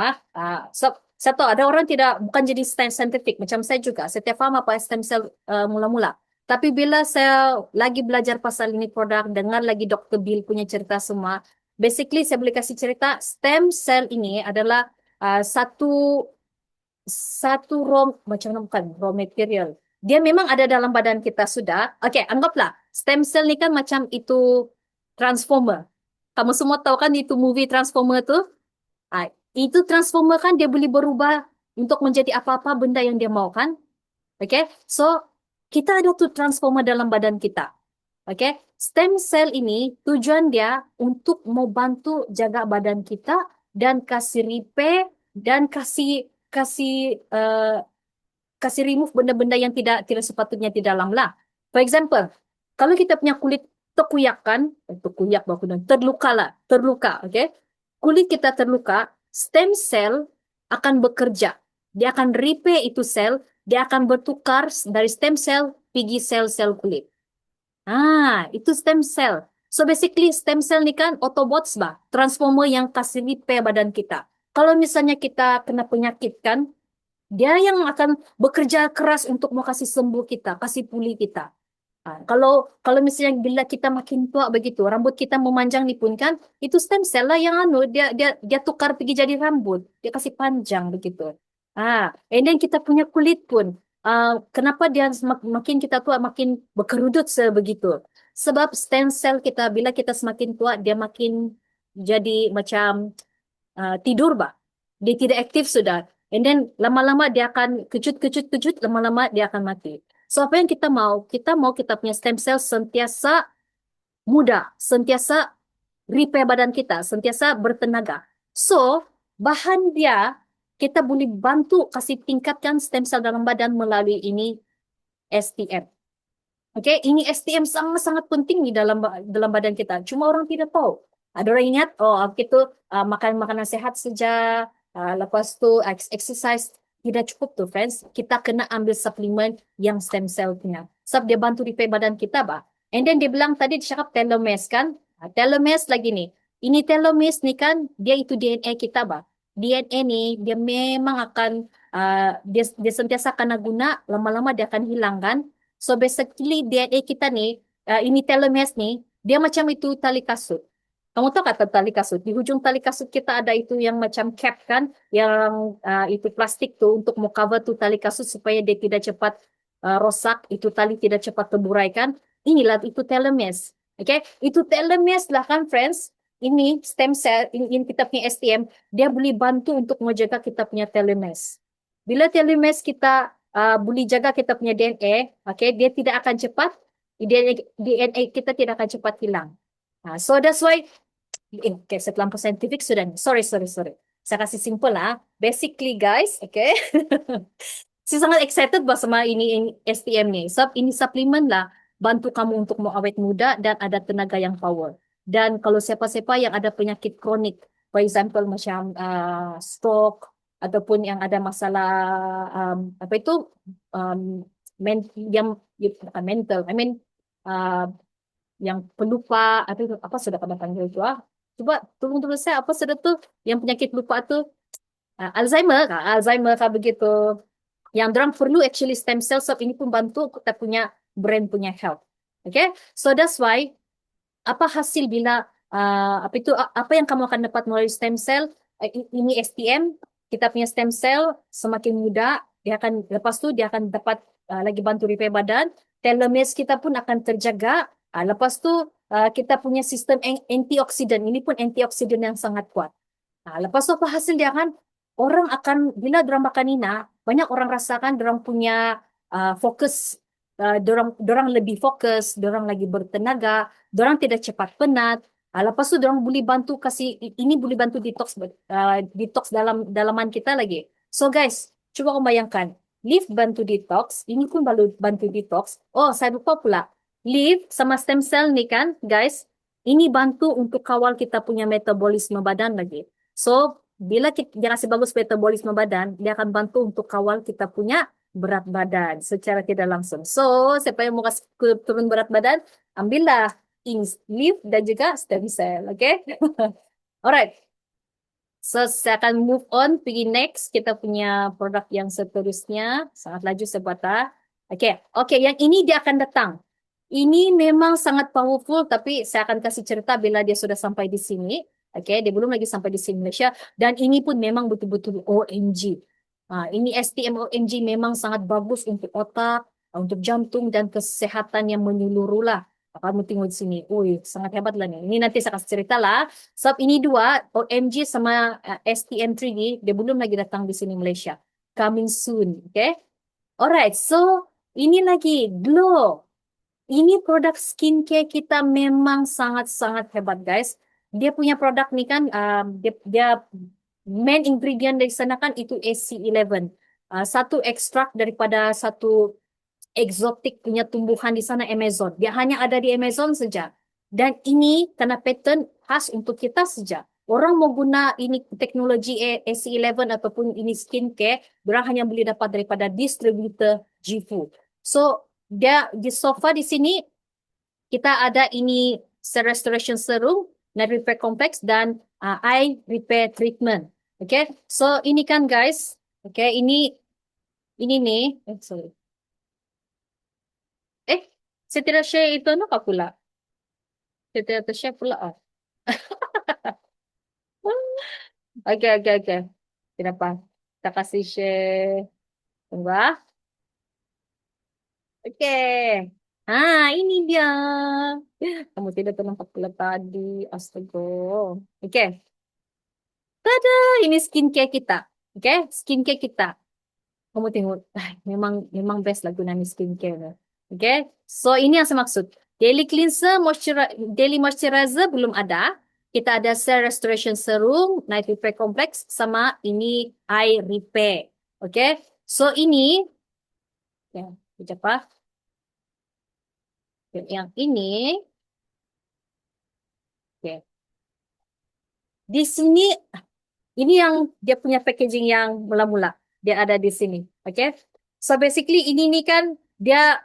so, saya tahu ada orang tidak bukan jadi scientific macam saya juga. Saya tidak faham apa stem cell mula-mula. Tapi bila saya lagi belajar pasal ini produk, dengar lagi Dr. Bill punya cerita semua, basically saya boleh kasih cerita stem cell ini adalah satu macam mana bukan raw material. Dia memang ada dalam badan kita sudah. Okey, anggaplah stem cell ni kan macam itu transformer. Kamu semua tahu kan itu movie Transformer tu? Itu transformer kan dia boleh berubah untuk menjadi apa-apa benda yang dia mau kan? Okey. So, kita ada tu transformer dalam badan kita. Okey. Stem cell ini tujuan dia untuk membantu jaga badan kita dan kasih repair dan kasih remove benda-benda yang tidak sepatutnya di dalam lah. For example, kalau kita punya kulit terluka lah, terluka, okay? Kulit kita terluka, stem cell akan bekerja. Dia akan repair itu sel, dia akan bertukar dari stem cell pergi sel-sel kulit. Itu stem cell. So basically stem cell ni kan Autobots bah, transformer yang kasih repair badan kita. Kalau misalnya kita kena penyakit kan, dia yang akan bekerja keras untuk mau kasih sembuh kita, kasih pulih kita. Kalau kalau misalnya bila kita makin tua begitu, rambut kita memanjang ni pun kan, itu stem cell lah yang dia tukar pergi jadi rambut, dia kasih panjang begitu. And then kita punya kulit pun, kenapa dia makin kita tua makin berkerudut sebegitu? Sebab stem cell kita bila kita semakin tua dia makin jadi macam tidur bah. Dia tidak aktif sudah. And then lama-lama dia akan kejut, lama-lama dia akan mati. So apa yang kita mau? Kita mau kita punya stem cell sentiasa muda, sentiasa repair badan kita, sentiasa bertenaga. So bahan dia kita boleh bantu kasih tingkatkan stem cell dalam badan melalui ini STM. Okay, ini STM sangat-sangat penting di dalam badan kita. Cuma orang tidak tahu. Ada orang ingat, oh kita makan makanan sehat saja, lepas tu exercise tidak cukup tuh, friends. Kita kena ambil suplemen yang stem cell punya. Sebab dia bantu repair badan kita, bah. And then dia bilang tadi dia cakap telomeres kan? Telomeres lagi nih. Ini telomeres nih kan, dia itu DNA kita, bah. DNA nih, dia memang akan, dia sentiasa akan guna, lama-lama dia akan hilang kan? So basically DNA kita nih, ini telomeres nih, dia macam itu tali kasut. Kamu tahu kata tali kasut? Di ujung tali kasut kita ada itu yang macam cap kan, yang itu plastik tuh untuk mau cover tuh tali kasut supaya dia tidak cepat rosak, itu tali tidak cepat terburai kan. Inilah itu telomeres. Oke, itu telomeres lah kan friends. Ini stem cell, ini kita punya STM, dia boleh bantu untuk menjaga kita punya telomeres. Bila telomeres kita boleh jaga kita punya DNA, okay, dia tidak akan cepat, DNA kita tidak akan cepat hilang. So that's why, okay, saya terlampau saintifik sudah nih. Sorry. Saya kasih simple lah. Basically guys, okay. Saya sangat excited bah sama ini STM nih. Sebab ini suplemen lah bantu kamu untuk mau awet muda dan ada tenaga yang power. Dan kalau siapa-siapa yang ada penyakit kronik, for example macam stroke ataupun yang ada masalah apa itu um, bukan mental, I mean uh, yang pelupa apa sudah kena panggil itu Coba tolong saya apa sudah tuh yang penyakit lupa tuh Alzheimer kah begitu yang dorang perlu actually stem cell sebab ini pun bantu kita punya brain punya health. Okay, so that's why apa hasil bila apa yang kamu akan dapat melalui stem cell ini STM kita punya stem cell semakin muda dia akan lepas tu dia akan dapat lagi bantu repair badan telomeres kita pun akan terjaga lepas tu kita punya sistem antioksidan ini pun antioksidan yang sangat kuat. Lepas tu apa hasil dia kan orang akan bila dorang makan Nina banyak orang rasakan dorang punya fokus dorang lebih fokus dorang lagi bertenaga dorang tidak cepat penat. Lepas tu dorang boleh bantu kasih ini boleh bantu detox dalam dalaman kita lagi. So guys, coba kamu bayangkan, Live bantu detox, ini pun bantu detox. Oh, saya lupa pula. Live sama stem cell nih kan, guys. Ini bantu untuk kawal kita punya metabolisme badan lagi. So, bila dia kasih bagus metabolisme badan, dia akan bantu untuk kawal kita punya berat badan secara tidak langsung. So, siapa yang mau kasih turun berat badan, ambillah Live dan juga stem cell, okay? Alright. So, saya akan move on, pergi next. Kita punya produk yang seterusnya. Sangat laju saya buat. Okay, yang ini dia akan datang. Ini memang sangat powerful, tapi saya akan kasih cerita bila dia sudah sampai di sini. Okay, dia belum lagi sampai di sini Malaysia. Dan ini pun memang betul-betul OMG. Ini STM OMG memang sangat bagus untuk otak, untuk jantung dan kesehatan yang menyeluruh lah. Kamu tengok di sini. Ui, sangat hebat lah nih. Ini nanti saya kasih cerita lah. Sebab ini dua, OMG sama STM 3D, dia belum lagi datang di sini Malaysia. Coming soon, okay? Alright, so ini lagi, Glow. Ini produk skincare kita memang sangat-sangat hebat, guys. Dia punya produk nih kan, dia main ingredient dari sana kan itu AC11. Satu ekstrak daripada satu eksotik punya tumbuhan di sana Amazon. Dia hanya ada di Amazon saja. Dan ini kena patent khas untuk kita saja. orang mau guna ini teknologi AC11 ataupun ini skincare, orang hanya boleh dapat daripada distributor Gifu. So, dia di sofa di sini kita ada ini restoration serum, night repair complex dan eye repair treatment. Okay, so ini kan guys, okay, ini nih, sorry. Eh, saya tidak share itu apa pula? Saya tidak share pula. Oke, oke, oke. Kenapa? Kita kasih share. Tunggu ah. Oke. Ah, ini dia. Kamu tidak nampak pula tadi. Astaga. Oke. Tada, ini skincare kita. Oke, skincare kita. Kamu tengok, memang memang best lah guna ni skincare. Okay, so ini yang saya maksud. Daily cleanser, daily moisturizer belum ada. Kita ada cell restoration serum, night repair complex, sama ini eye repair. Okay, so ini, ya, sekejap ah. Yang ini, okay. Di sini ini yang dia punya packaging yang mula-mula. Dia ada di sini. Okay. So basically ini ni kan dia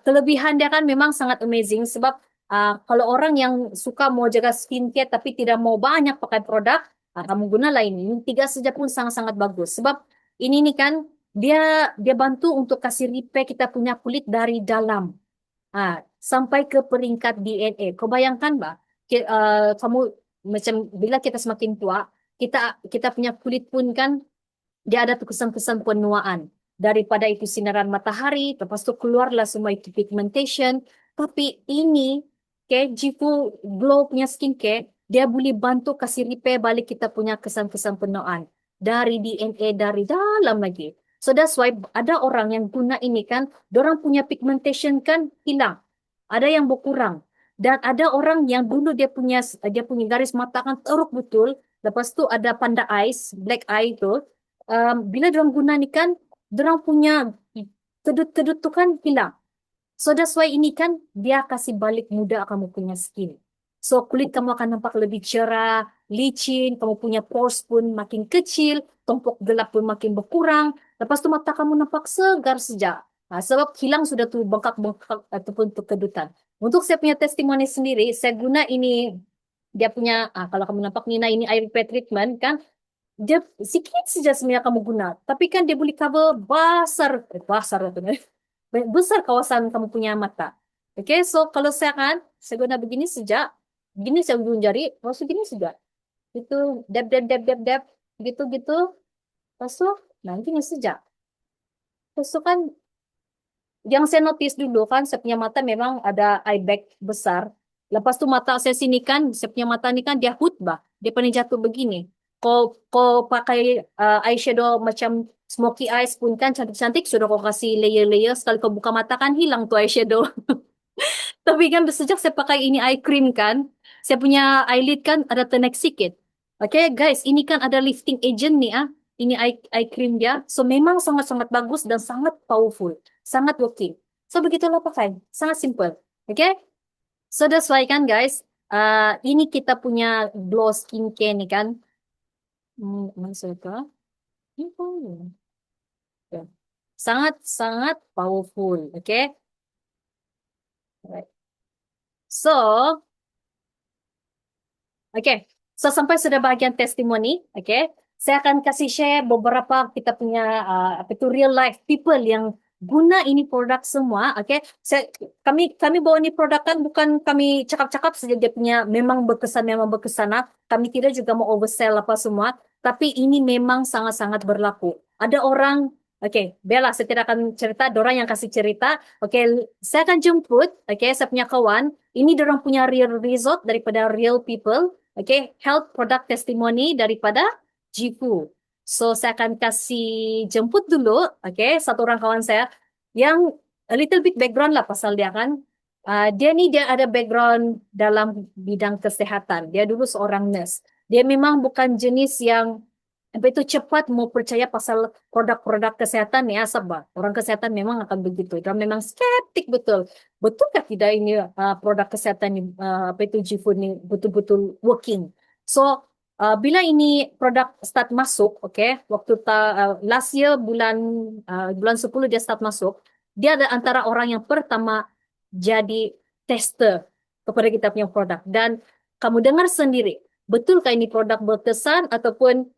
kelebihan dia kan memang sangat amazing sebab kalau orang yang suka mau jaga skincare tapi tidak mau banyak pakai produk, kamu gunalah ini. Ini tiga saja pun sangat-sangat bagus. Sebab ini ni kan dia bantu untuk kasih repair kita punya kulit dari dalam. Sampai ke peringkat DNA. Kau bayangkan, bah, kamu macam bila kita semakin tua, kita punya kulit pun kan dia ada tuh kesan-kesan penuaan. Daripada itu sinaran matahari, lepas tu keluarlah semua itu pigmentation. Tapi ini, okay, Jifu Glow punya skincare, dia boleh bantu kasih repair balik kita punya kesan-kesan penuaan. Dari DNA, dari dalam lagi. So that's why ada orang yang guna ini kan, dorang punya pigmentation kan hilang. Ada yang berkurang. Dan ada orang yang dulu dia punya garis mata kan teruk betul. Lepas tu ada panda eyes, black eye tu. Bila dorang guna ni kan, dorang punya kedut-kedut tu kan hilang. So that's why ini kan dia kasih balik muda kamu punya skin. So kulit kamu akan nampak lebih cerah, licin, kamu punya pores pun makin kecil, tumpuk gelap pun makin berkurang. Lepas tu mata kamu nampak segar sejak. Sebab hilang sudah tuh bengkak-bengkak ataupun tuh kedutan. Untuk saya punya testimoni sendiri, saya guna ini dia punya, kalau kamu nampak Nina ini air repair treatment kan, dia sikit saja sebenarnya kamu guna. Tapi kan dia boleh cover besar itu. Besar kawasan kamu punya mata. Oke, so kalau saya guna begini sejak, begini saya ujung jari, langsung gini saja. Itu dab, gitu-gitu. Lepas tu, nah gini sejak. Terus tu kan, yang saya notice dulu kan, saya punya mata memang ada eye bag besar. Lepas tu mata saya sini kan, saya punya mata ni kan dia hutbah. Dia paling jatuh begini. Kau pakai eyeshadow macam smoky eyes pun kan cantik-cantik. Sudah kau kasih layer-layer. Sekali kau buka mata kan hilang tuh eyeshadow. Tapi kan sejak saya pakai ini eye cream kan, saya punya eyelid kan ada tenek sikit. Oke guys, ini kan ada lifting agent nih Ini eye cream dia. So memang sangat-sangat bagus dan sangat powerful. Sangat working. So begitulah pakai. Sangat simple. Oke? So that's why kan guys, ini kita punya glow skincare nih kan. Mana saya ke? Ini pun. Ya. Sangat-sangat powerful. Oke? Alright. So, Oke, so sampai sudah bagian testimoni, oke. Saya akan kasih share beberapa kita punya apa itu real life people yang guna ini produk semua, oke. Kami bawa ini produk kan bukan kami cakap-cakap saja dia punya memang berkesan. Kami tidak juga mau oversell apa semua, tapi ini memang sangat-sangat berlaku. Ada orang Oke, Bella, saya tidak akan cerita, dorang yang kasih cerita. Oke, saya akan jemput, oke, saya punya kawan. Ini dorang punya real result daripada real people. Okay, health product testimoni daripada Jifu. So, saya akan kasih jemput dulu, okay, satu orang kawan saya yang a little bit background lah pasal dia kan. Dia ada background dalam bidang kesehatan. Dia dulu seorang nurse. Dia memang bukan jenis yang apa itu cepat mau percaya pasal produk-produk kesehatan ya Sabah. Orang kesehatan memang akan begitu. Dia memang skeptik betul. Betulkah tidak ini produk kesehatan apa itu Jifu ini betul-betul working? So bila ini produk start masuk, oke, waktu last year bulan 10 dia start masuk, dia ada antara orang yang pertama jadi tester kepada kita punya produk dan kamu dengar sendiri, betulkah ini produk berkesan ataupun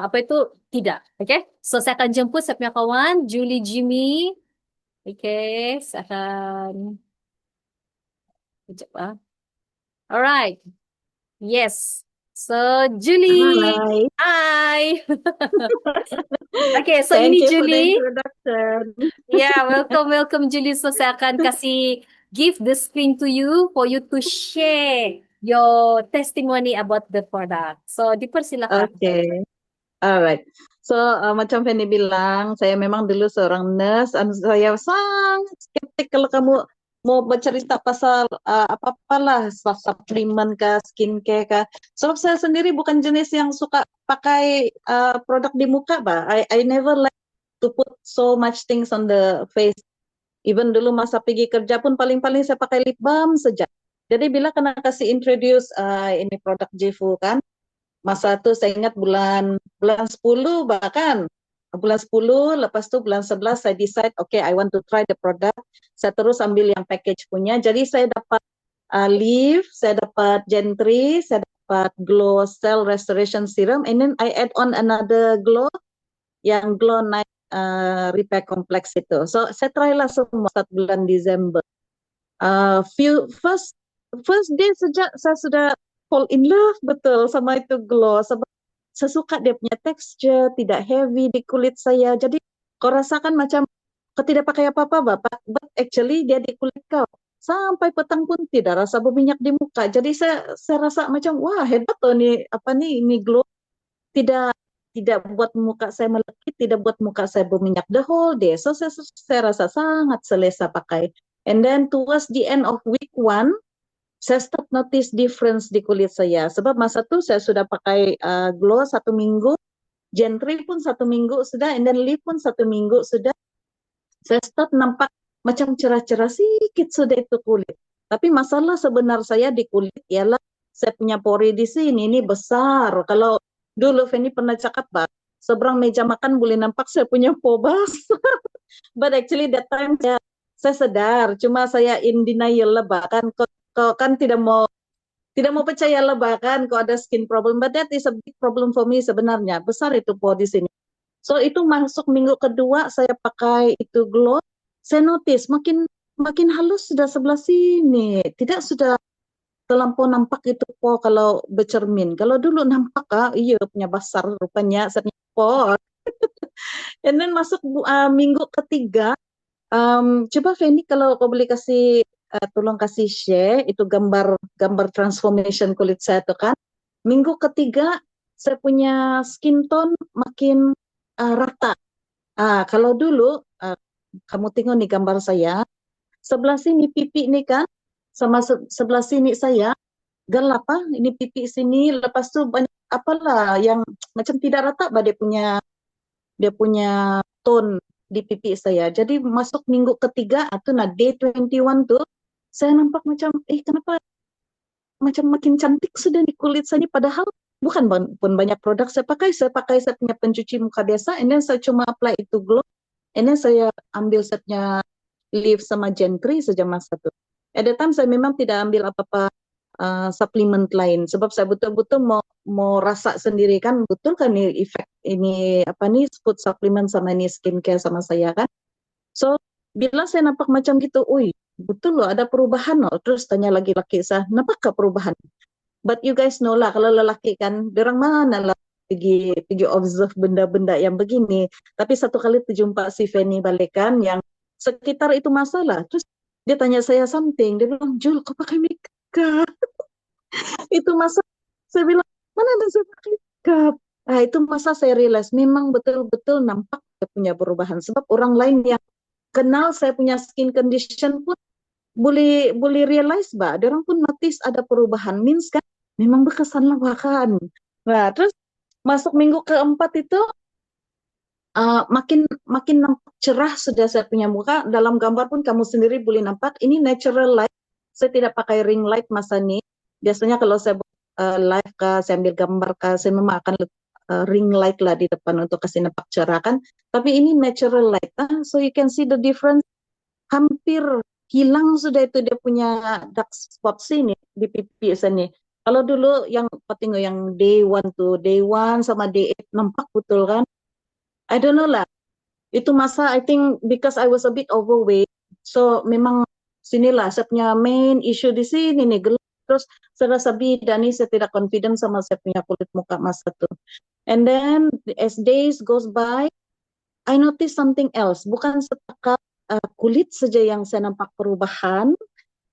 apa itu tidak, oke? So saya akan jemput saya punya kawan Julie Jimmy, oke, saya akan kejap Alright, yes. So Julie, Hi, hi. Oke, so thank ini you for the Julie. introduction. Ya, welcome Julie. So saya akan kasih give the screen to you for you to share your testimony about the product. So dipersilakan. Okay, alright. So, macam Fanny bilang, saya memang dulu seorang nurse, dan saya sangat skeptik kalau kamu mau bercerita pasal apa-apalah, suplemen kah, skincare kah. Sebab saya sendiri bukan jenis yang suka pakai produk di muka, bah. I never like to put so much things on the face. Even dulu masa pergi kerja pun paling-paling saya pakai lip balm saja. Jadi bila kena kasih introduce ini produk Jifu kan, masa itu saya ingat bulan bulan 10 bahkan bulan 10 lepas tu bulan 11 saya decide okay I want to try the product. Saya terus ambil yang package punya. Jadi saya dapat Leave, saya dapat Gentry, saya dapat Glow Cell Restoration Serum, and then I add on another Glow yang Glow Night Repair Complex itu. So saya try lah semua saat bulan Desember. First day sejak saya sudah fall in love betul sama itu Glow. Sebab saya suka dia punya texture, tidak heavy di kulit saya. Jadi kau rasakan macam kau tidak pakai apa-apa, Bapak. But actually dia di kulit kau. Sampai petang pun tidak rasa berminyak di muka. Jadi saya rasa macam wah hebat tuh nih apa nih ini Glow, tidak tidak buat muka saya melekit, tidak buat muka saya berminyak the whole day. So saya rasa sangat selesa pakai. And then towards the end of week one, saya start notice difference di kulit saya. Sebab masa itu saya sudah pakai Glow 1 minggu, Gentry pun 1 minggu sudah, and then Lip pun 1 minggu sudah. Saya start nampak macam cerah-cerah sedikit sudah itu kulit. Tapi masalah sebenar saya di kulit ialah saya punya pori di sini ini besar. Kalau dulu Feni pernah cakap, Pak, seberang meja makan boleh nampak saya punya pobas. But actually that time saya sadar, cuma saya in denial lah, bahkan kau kan tidak mau percaya lah bahkan kau ada skin problem. But that is a big problem for me sebenarnya. Besar itu pori di sini. So itu masuk minggu kedua saya pakai itu Glow, saya notice makin makin halus sudah sebelah sini. Tidak sudah terlampau nampak itu po kalau bercermin. Kalau dulu nampak iya punya besar rupanya saya punya po. And then masuk minggu ketiga, coba Feni kalau kau boleh kasih tolong kasih share itu gambar gambar transformation kulit saya tuh kan. Minggu ketiga saya punya skin tone makin rata. Kalau dulu kamu tengok nih gambar saya, sebelah sini pipi nih kan, sama sebelah sini saya gelap ini pipi sini, lepas tu banyak apalah yang macam tidak rata dia punya tone di pipi saya. Jadi masuk minggu ketiga atau day 21 tuh saya nampak macam kenapa macam makin cantik sudah di kulit saya ini, padahal bukan pun banyak produk saya pakai punya pencuci muka biasa, and then saya cuma apply itu Glow, and then saya ambil setnya Live sama Gentry saja masa itu. At the time saya memang tidak ambil apa-apa suplemen lain sebab saya betul-betul mau rasa sendiri kan betul kan ini efek ini apa nih food supplement sama ini skincare sama saya kan. So bila saya nampak macam gitu, betul loh ada perubahan loh. Terus tanya lagi laki saya, kenapa perubahan? But you guys know lah kalau lelaki kan, orang mana lah pergi observe benda-benda yang begini. Tapi satu kali terjumpa si Fanny balikan yang sekitar itu masalah. Terus dia tanya saya something, dia bilang, Jul, kau pakai makeup? Itu masa saya bilang, mana ada saya pakai makeup? Itu masa saya realize memang betul-betul nampak saya punya perubahan. Sebab orang lain yang kenal saya punya skin condition pun boleh boleh realize dia orang pun notice ada perubahan, means kan memang berkesan lah bahkan. Nah terus masuk minggu keempat itu makin makin nampak cerah sudah saya punya muka. Dalam gambar pun kamu sendiri boleh nampak ini natural light, saya tidak pakai ring light masa ini. Biasanya kalau saya live kah, saya ambil gambar kah, saya memang akan ring light lah di depan untuk kasih nampak cerah kan. Tapi ini natural light, so you can see the difference. Hampir hilang sudah itu dia punya dark spot sini di pipi sini. Kalau dulu yang tengok yang day one sama day 8 nampak betul kan? I don't know lah. Itu masa I think because I was a bit overweight. So memang sinilah saya punya main issue di sini nih gelap. Terus saya rasa beda nih, saya tidak confident sama saya punya kulit muka masa tuh. And then as days goes by, I notice something else. Bukan setakat kulit saja yang saya nampak perubahan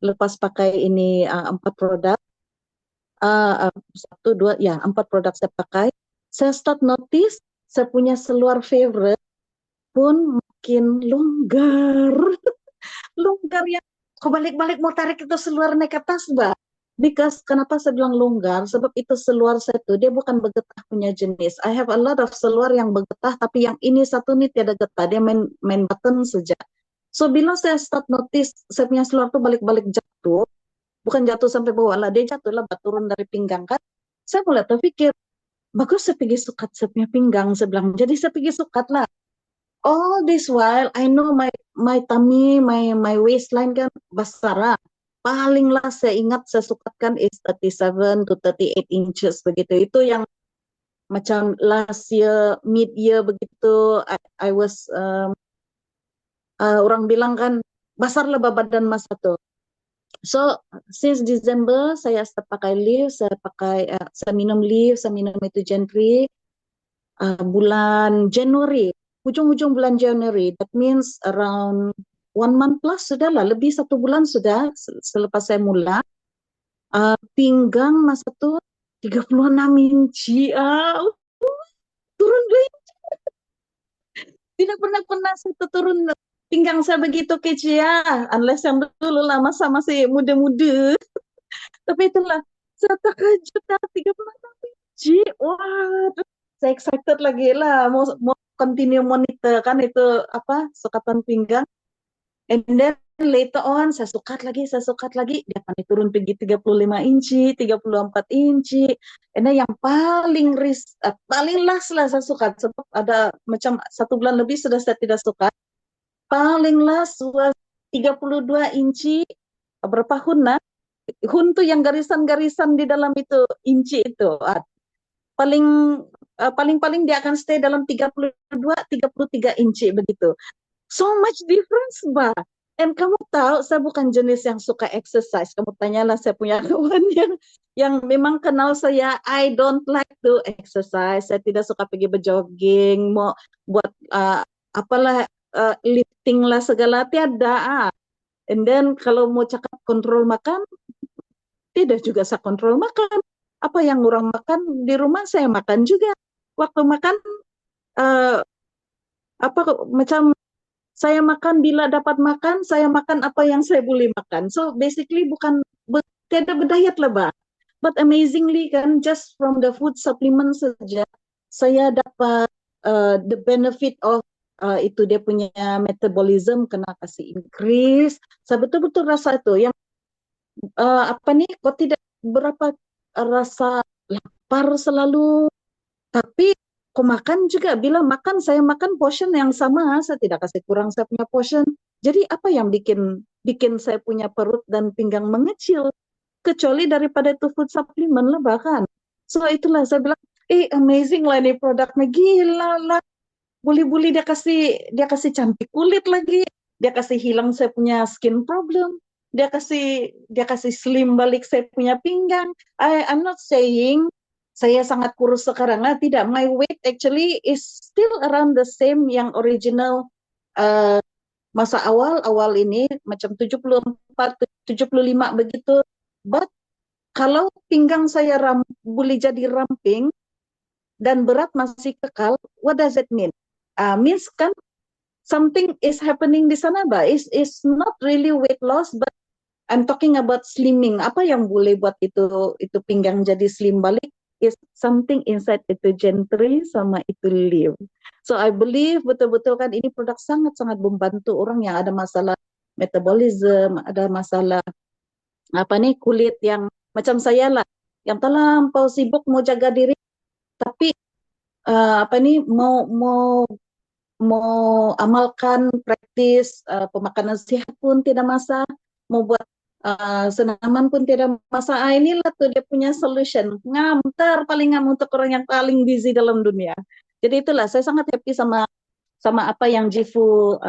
lepas pakai ini 4 produk. Satu, dua, ya 4 produk saya pakai. Saya start notice saya punya seluar favorite pun makin longgar. Longgar yang kau balik-balik mau tarik itu seluar naik ke atas, Mbak. Because kenapa saya bilang longgar? Sebab itu seluar saya tuh dia bukan bergetah punya jenis. I have a lot of seluar yang bergetah, tapi yang ini satu nih tiada getah, dia main button saja. So bila saya start notice saya punya seluar tuh balik-balik jatuh, bukan jatuh sampai bawah lah, dia jatuh lah turun dari pinggang kan. Saya mulai terpikir, bagus saya pergi sukat saya punya pinggang, saya bilang. Jadi saya pergi sukat lah. All this while I know my tummy, my waistline kan besar lah. Paling lah saya ingat saya sukatkan is 37 to 38 inches begitu. Itu yang macam last year, mid year begitu. I was orang bilang kan besar lah badan masa tuh. So since December saya start pakai leave, saya minum leave, saya minum itu gentry. Bulan Januari, ujung-ujung bulan Januari, that means around 1 month plus sudah lah, lebih 1 bulan sudah selepas saya mula. Pinggang masa tu 36 inci, turun 2 inci. Tidak pernah saya turun pinggang saya begitu kecil ya, unless yang dulu lah masa masih muda-muda. Tapi itulah, saya terkejut 36 inci, wah, saya excited lagi lah mau continue monitor kan itu apa sukatan pinggang. And then later on saya sukat lagi dia akan turun pergi 35 inci, 34 inci. And then yang paling last lah saya sukat sebab ada macam 1 bulan lebih sudah saya tidak sukat. Paling last was 32 inci. Berapa hun lah? Hun tuh yang garisan-garisan di dalam itu inci itu. Paling dia akan stay dalam 33 inci begitu. So much difference, Mbak. And kamu tahu saya bukan jenis yang suka exercise. Kamu tanyalah saya punya kawan yang memang kenal saya, I don't like to exercise. Saya tidak suka pergi berjogging, mau buat apalah lifting lah segala tiada. And then kalau mau cakap kontrol makan, tidak juga saya kontrol makan. Apa yang orang makan di rumah saya makan juga. Waktu makan macam saya makan bila dapat makan, saya makan apa yang saya boleh makan. So basically tidak berdiet lah, Mbak. But amazingly kan, just from the food supplement saja, saya dapat the benefit of itu dia punya metabolism kena kasih increase. Saya betul-betul rasa itu yang kok tidak berapa rasa lapar selalu, tapi kok makan juga, bila makan saya makan portion yang sama, saya tidak kasih kurang saya punya portion. Jadi apa yang bikin saya punya perut dan pinggang mengecil, kecuali daripada itu food supplement lah bahkan. So itulah saya bilang, amazing lah ini produknya, gila lah. Boleh-boleh dia kasih cantik kulit lagi, dia kasih hilang saya punya skin problem, dia kasih slim balik saya punya pinggang. I'm not saying saya sangat kurus sekarang lah, tidak. My weight actually is still around the same yang original masa awal ini, macam 74, 75 begitu. But kalau pinggang saya boleh jadi ramping dan berat masih kekal, what does it mean? Means kan something is happening di sana, Mbak. Is not really weight loss, but I'm talking about slimming. Apa yang boleh buat itu pinggang jadi slim balik? Is something inside itu gentry sama itu live. So I believe betul-betul kan ini produk sangat-sangat membantu orang yang ada masalah metabolism, ada masalah kulit yang macam saya lah. yang terlampau sibuk mau jaga diri, tapi apa nih mau amalkan praktis pemakanan sehat pun tidak masalah, mau buat senaman pun tidak masalah. Inilah tuh dia punya solution. Ngam, paling ngam untuk orang yang paling busy dalam dunia. Jadi itulah saya sangat happy sama apa yang Jifu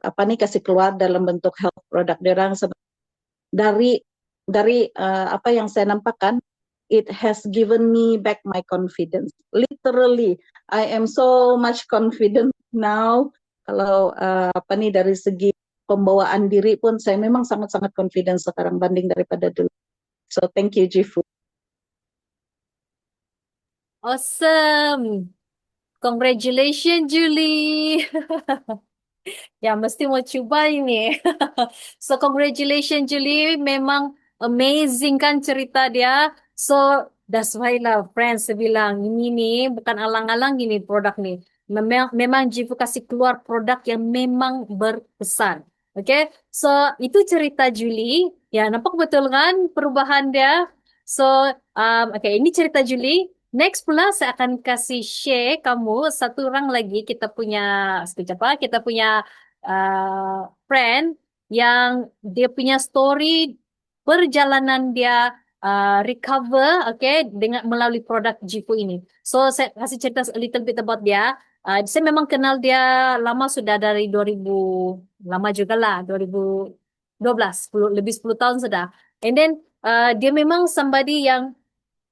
apa nih kasih keluar dalam bentuk health product derang dari apa yang saya nampakkan, it has given me back my confidence. Literally, I am so much confident now. Kalau apa nih dari segi pembawaan diri pun saya memang sangat-sangat confident sekarang banding daripada dulu. So thank you Jifu. Awesome. Congratulations, Julie. Ya, mesti mau coba ini. So, congratulations, Julie. Memang amazing kan cerita dia. So, that's why lah, friends, saya bilang, ini nih, bukan alang-alang ini produk nih. Memang Jivu kasih keluar produk yang memang berkesan. Oke, so itu cerita Julie. Ya, nampak betul kan perubahan dia? So, oke, ini cerita Julie. Next pula saya akan kasih share kamu satu orang lagi kita punya sekejap apa kita punya friend yang dia punya story perjalanan dia recover, okay, dengan melalui produk Jifu ini. So saya kasih cerita a little bit about dia. Saya memang kenal dia lama sudah dari 2000, lama juga lah 2012, 10, lebih 10 tahun sudah. And then dia memang somebody yang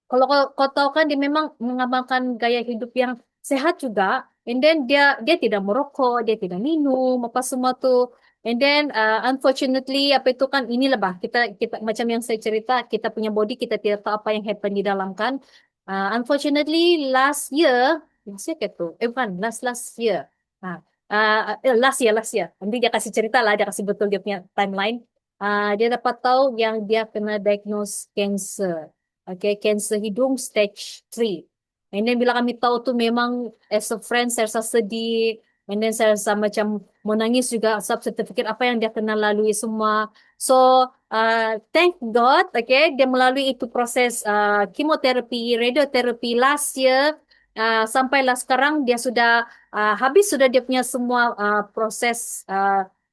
kalau kau tahu kan dia memang mengamalkan gaya hidup yang sehat juga. And then dia tidak merokok, dia tidak minum apa semua tuh. And then unfortunately apa itu kan inilah bah kita kita macam yang saya cerita kita punya body kita tidak tahu apa yang happen di dalam kan. Unfortunately last year gitu. Bukan last year. Nah, last year. Nanti dia kasih cerita lah, dia kasih betul dia punya timeline. Dia dapat tahu yang dia kena diagnose cancer. Okay, cancer hidung stage 3. And then bila kami tahu tu memang as a friend saya rasa sedih. And then saya rasa macam menangis juga sebab sertifikat apa yang dia kena lalui semua. So, thank God, okay, dia melalui itu proses kemoterapi, radioterapi last year. Sampailah sekarang dia sudah habis sudah dia punya semua proses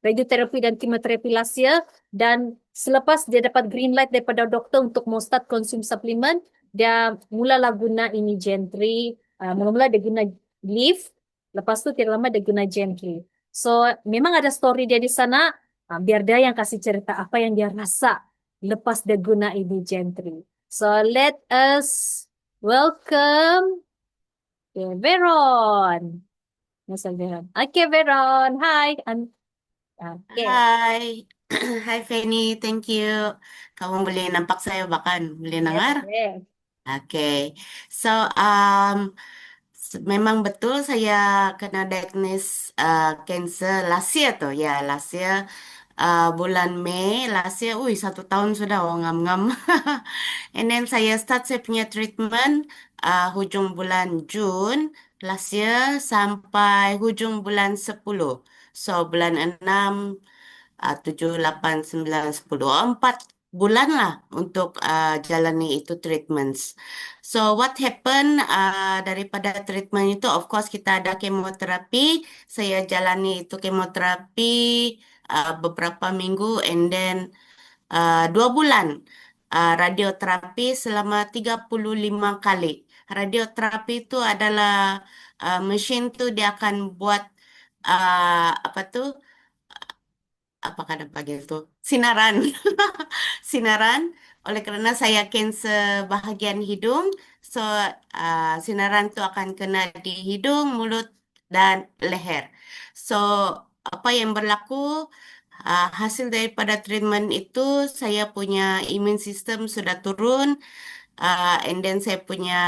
radioterapi dan kemoterapi last year. Dan selepas dia dapat green light daripada doktor untuk mau start konsum suplemen, dia mulalah guna ini gentry. Mula-mula dia guna leaf, lepas tu tidak lama dia guna gentry. So, memang ada story dia di sana. Biar dia yang kasih cerita apa yang dia rasa lepas dia guna ini gentry. So, let us welcome Veron. Nasa Veron. Okay, Veron. Hi. Okay. Hai, hai Feni, thank you. Kamu boleh nampak saya bahkan boleh Ya, dengar? boleh. Oke, so memang betul saya kena diagnosis cancer last year tuh ya last year bulan Mei last year, 1 tahun sudah, oh ngam-ngam. And then saya start saya punya treatment hujung bulan Jun last year sampai hujung bulan 10. So bulan 6 7, 8, 9, 10, 4 bulan lah untuk jalani itu treatments. So what happen daripada treatment itu, of course kita ada kemoterapi. Saya jalani itu kemoterapi beberapa minggu, and then 2 bulan radioterapi selama 35 kali. Radioterapi itu adalah mesin tuh dia akan buat apa tuh apakah ada panggil itu sinaran sinaran oleh karena saya cancer bahagian hidung, so sinaran itu akan kena di hidung, mulut dan leher. So apa yang berlaku, hasil daripada treatment itu saya punya imun sistem sudah turun, and then saya punya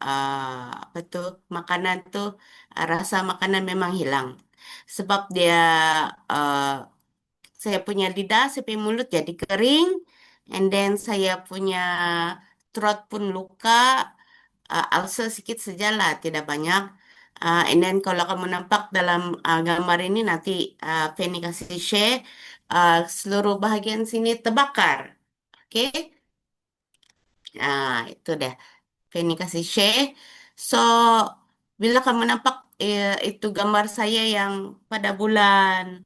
apa tuh makanan tuh, rasa makanan memang hilang sebab dia saya punya lidah, saya punya mulut jadi kering, and then saya punya throat pun luka, ulcer sikit sajalah, tidak banyak. And then kalau kamu nampak dalam gambar ini nanti Penny kasih share, seluruh bahagian sini terbakar. Oke, Nah, itu deh. Penny kasih share. So, bila kamu nampak itu gambar saya yang pada bulan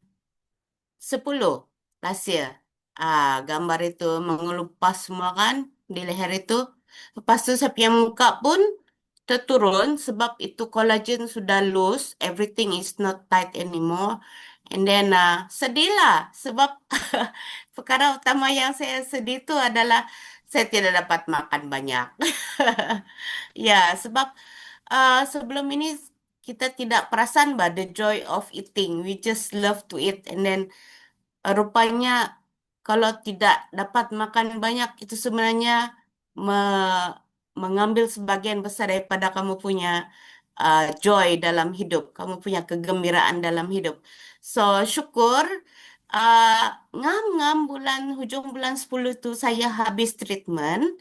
10 last year. Gambar itu mengelupas semua kan di leher itu. Lepas tu saya punya muka pun terturun sebab itu collagen sudah loose. Everything is not tight anymore. And then sedih lah sebab perkara utama yang saya sedih itu adalah saya tidak dapat makan banyak. Ya, sebab sebelum ini kita tidak perasan bah the joy of eating. We just love to eat and then rupanya kalau tidak dapat makan banyak itu sebenarnya me- mengambil sebagian besar daripada kamu punya joy dalam hidup, kamu punya kegembiraan dalam hidup. So syukur uh, ngam-ngam hujung bulan 10 itu saya habis treatment,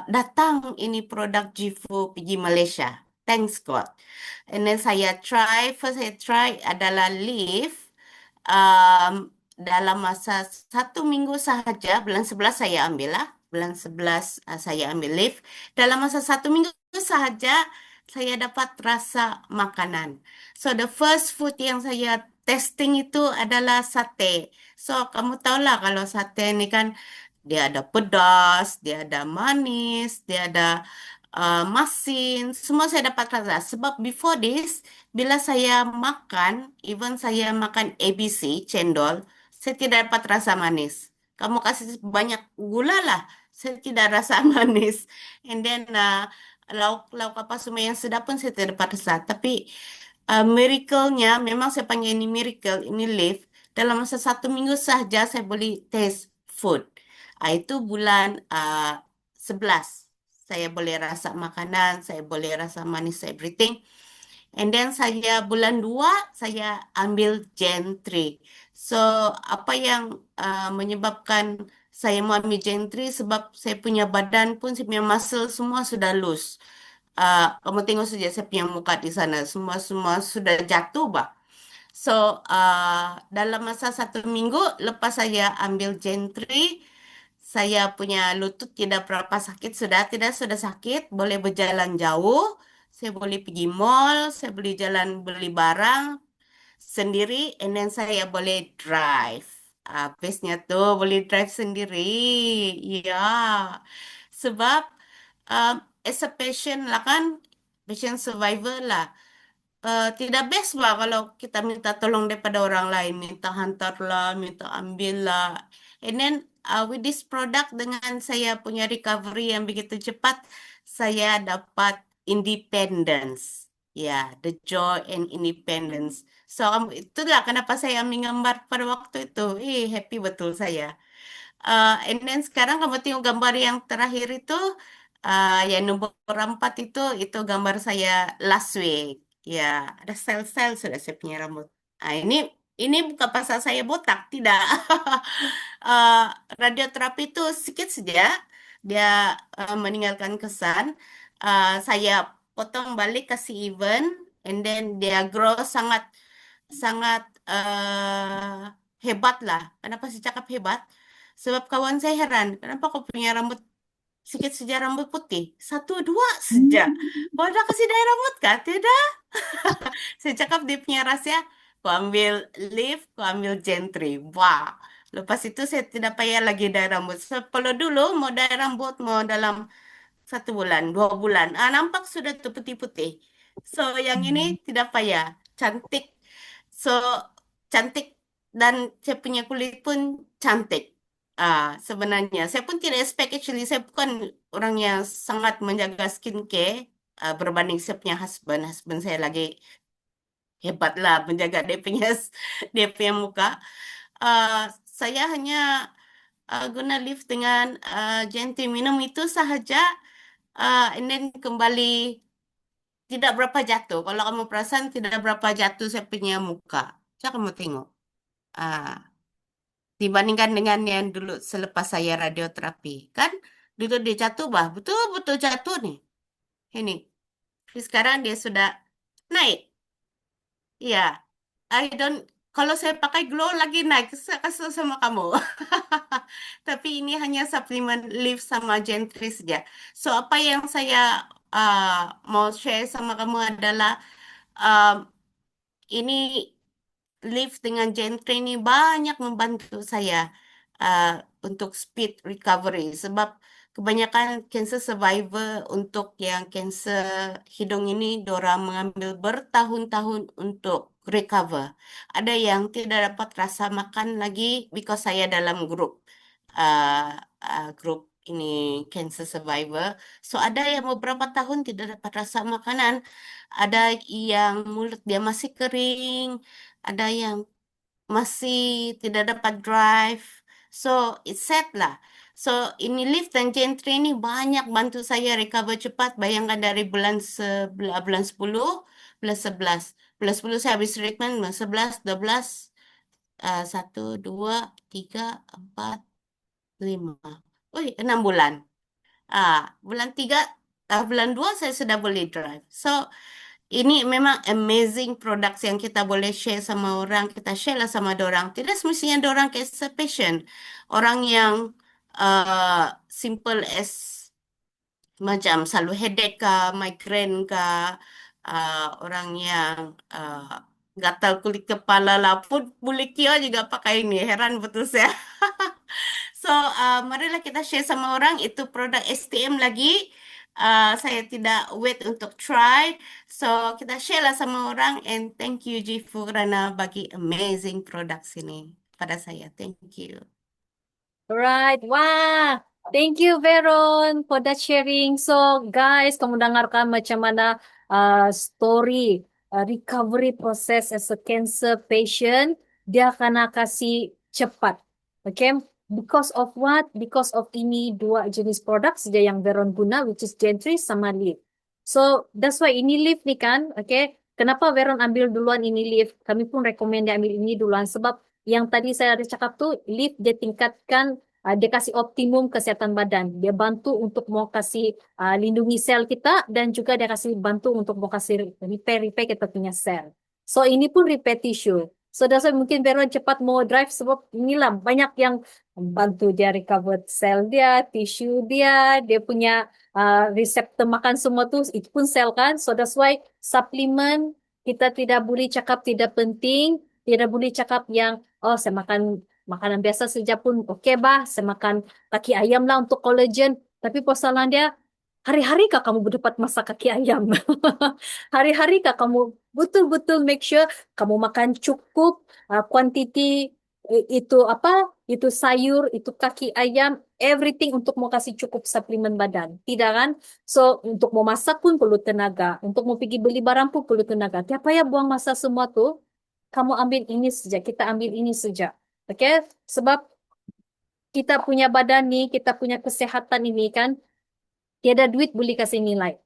datang ini produk Jifu pergi Malaysia. Thanks God. And then first saya try adalah Live um, dalam masa 1 minggu sahaja, bulan 11 saya ambil lah, bulan 11 saya ambil leave. Dalam masa 1 minggu sahaja, saya dapat rasa makanan. So, the first food yang saya testing itu adalah sate. So, kamu tahulah kalau sate ini kan dia ada pedas, dia ada manis, dia ada masin, semua saya dapat rasa. Sebab before this, bila saya makan, even saya makan ABC, cendol, saya tidak dapat rasa manis. Kamu kasih banyak gula lah, saya tidak rasa manis. And then lauk-lauk apa semua yang sedap pun saya tidak dapat rasa. Tapi miracle-nya, memang saya panggil ini miracle, ini live. Dalam masa 1 minggu saja saya boleh taste food. Itu bulan 11. Saya boleh rasa makanan, saya boleh rasa manis, everything. And then saya bulan 2 saya ambil Gen 3. So, apa yang menyebabkan saya mau ambil Gen 3 sebab saya punya badan pun, saya punya muscle semua sudah loose. Kamu tengok saja saya punya muka di sana, semua sudah jatuh, bah. So, dalam masa 1 minggu lepas saya ambil Gen 3, saya punya lutut tidak berapa sakit, sudah sakit, boleh berjalan jauh, saya boleh pergi mall, saya boleh jalan beli barang sendiri, and then saya boleh drive. Bestnya tuh boleh drive sendiri, ya. Sebab um, as a patient lah kan, patient survivor lah. Tidak best lah kalau kita minta tolong daripada orang lain, minta hantar lah, minta ambil lah. And then with this product dengan saya punya recovery yang begitu cepat, saya dapat independence. Ya, the joy and independence. So, itulah kenapa saya ambil gambar pada waktu itu. Happy betul saya. And then sekarang kamu tengok gambar yang terakhir itu, yang nomor 4 itu gambar saya last week. Ya, ada sel-sel sudah saya punya rambut. Ini bukan pasal saya botak, tidak. Uh, Radioterapi itu sedikit saja dia meninggalkan kesan. Saya potong balik kasih event, and then dia grow sangat sangat hebat lah. Kenapa saya cakap hebat? Sebab kawan saya heran, kenapa kau punya rambut sikit saja rambut putih? Satu, dua saja. Kau ada kasih daya rambut kah? Tidak. Saya cakap dia punya rahasia, kau ambil leave, kau ambil gentry. Wah. Lepas itu saya tidak payah lagi daya rambut. So, kalau dulu mau daya rambut, mau dalam 1 bulan, 2 bulan. Nampak sudah tuh putih-putih. So, yang ini tidak payah. Cantik. So, cantik dan saya punya kulit pun cantik. Sebenarnya, saya pun tidak expect actually. Saya bukan orang yang sangat menjaga skincare berbanding saya punya husband. Husband saya lagi hebat lah menjaga dia punya muka. Uh, saya hanya guna lift dengan Gentry minum itu sahaja. And then kembali tidak berapa jatuh. Kalau kamu perasan tidak berapa jatuh saya punya muka. Coba kamu tengok. Ah, Dibandingkan dengan yang dulu selepas saya radioterapi. Kan dulu dia jatuh bah. Betul-betul jatuh nih. Ini. Tapi sekarang dia sudah naik. Ya. I don't kalau saya pakai glow lagi naik, saya kasih sama kamu. Tapi ini hanya suplemen leaf sama gentry saja. So apa yang saya mau share sama kamu adalah um, ini Lift dengan Gentry ini banyak membantu saya uh, untuk speed recovery sebab kebanyakan cancer survivor untuk yang cancer hidung ini dorang mengambil bertahun-tahun untuk recover. Ada yang tidak dapat rasa makan lagi because saya dalam grup ini cancer survivor. So ada yang beberapa tahun tidak dapat rasa makanan, ada yang mulut dia masih kering, ada yang masih tidak dapat drive. So, it's sad lah. So, ini lift dan gentry ini banyak bantu saya recover cepat. Bayangkan dari bulan 10, bulan 11. Bulan 10 saya habis treatment, bulan 11, 12, 1, 2, 3, 4, 5. Wih, 6 bulan. Bulan 3, bulan 2 saya sudah boleh drive. So, ini memang amazing products yang kita boleh share sama orang. Kita share lah sama dorang. Tidak semestinya dorang cancer patient. Orang yang simple as macam selalu headache kah, migraine kah, orang yang gatal kulit kepala lah pun boleh kia juga pakai ini. Heran betul saya. So, marilah kita share sama orang itu produk STM lagi. Saya tidak wait untuk try. So, kita share lah sama orang. And thank you, Jifu, kerana bagi amazing produk sini pada saya. Thank you. Alright, wah, thank you Veron for that sharing. So guys, kamu dengarkan macam mana story recovery process as a cancer patient. Dia kena kasih cepat, okay? Because of what? Because of ini dua jenis produk saja yang Veron guna, which is Gentry sama Leaf. So that's why ini Leaf ni kan, okay? Kenapa Veron ambil duluan ini Leaf? Kami pun rekomen dia ambil ini duluan sebab yang tadi saya ada cakap tuh, Leaf dia tingkatkan, dia kasih optimum kesehatan badan. Dia bantu untuk mau kasih lindungi sel kita dan juga dia kasih bantu untuk mau kasih repair kita punya sel. So ini pun repair tissue. So that's why mungkin Veron cepat mau drive sebab inilah banyak yang bantu dia recover sel dia, tissue dia punya reseptor makan semua tuh itu pun sel kan. So that's why suplemen kita tidak boleh cakap tidak penting, tidak boleh cakap yang oh saya makan makanan biasa saja pun okey bah, saya makan kaki ayam lah untuk kolagen. Tapi persoalan dia, hari-hari kah kamu berdapat masak kaki ayam? Hari-hari kah kamu betul-betul make sure kamu makan cukup kuantiti itu apa? Itu sayur, itu kaki ayam, everything untuk mau kasih cukup suplemen badan. Tidak kan? So, untuk mau masak pun perlu tenaga. Untuk mau pergi beli barang pun perlu tenaga. Tiap payah buang masa semua tuh, kamu ambil ini saja, kita ambil ini saja. Okay? Sebab kita punya badan ni, kita punya kesehatan ini kan, tiada duit boleh kasih nilai.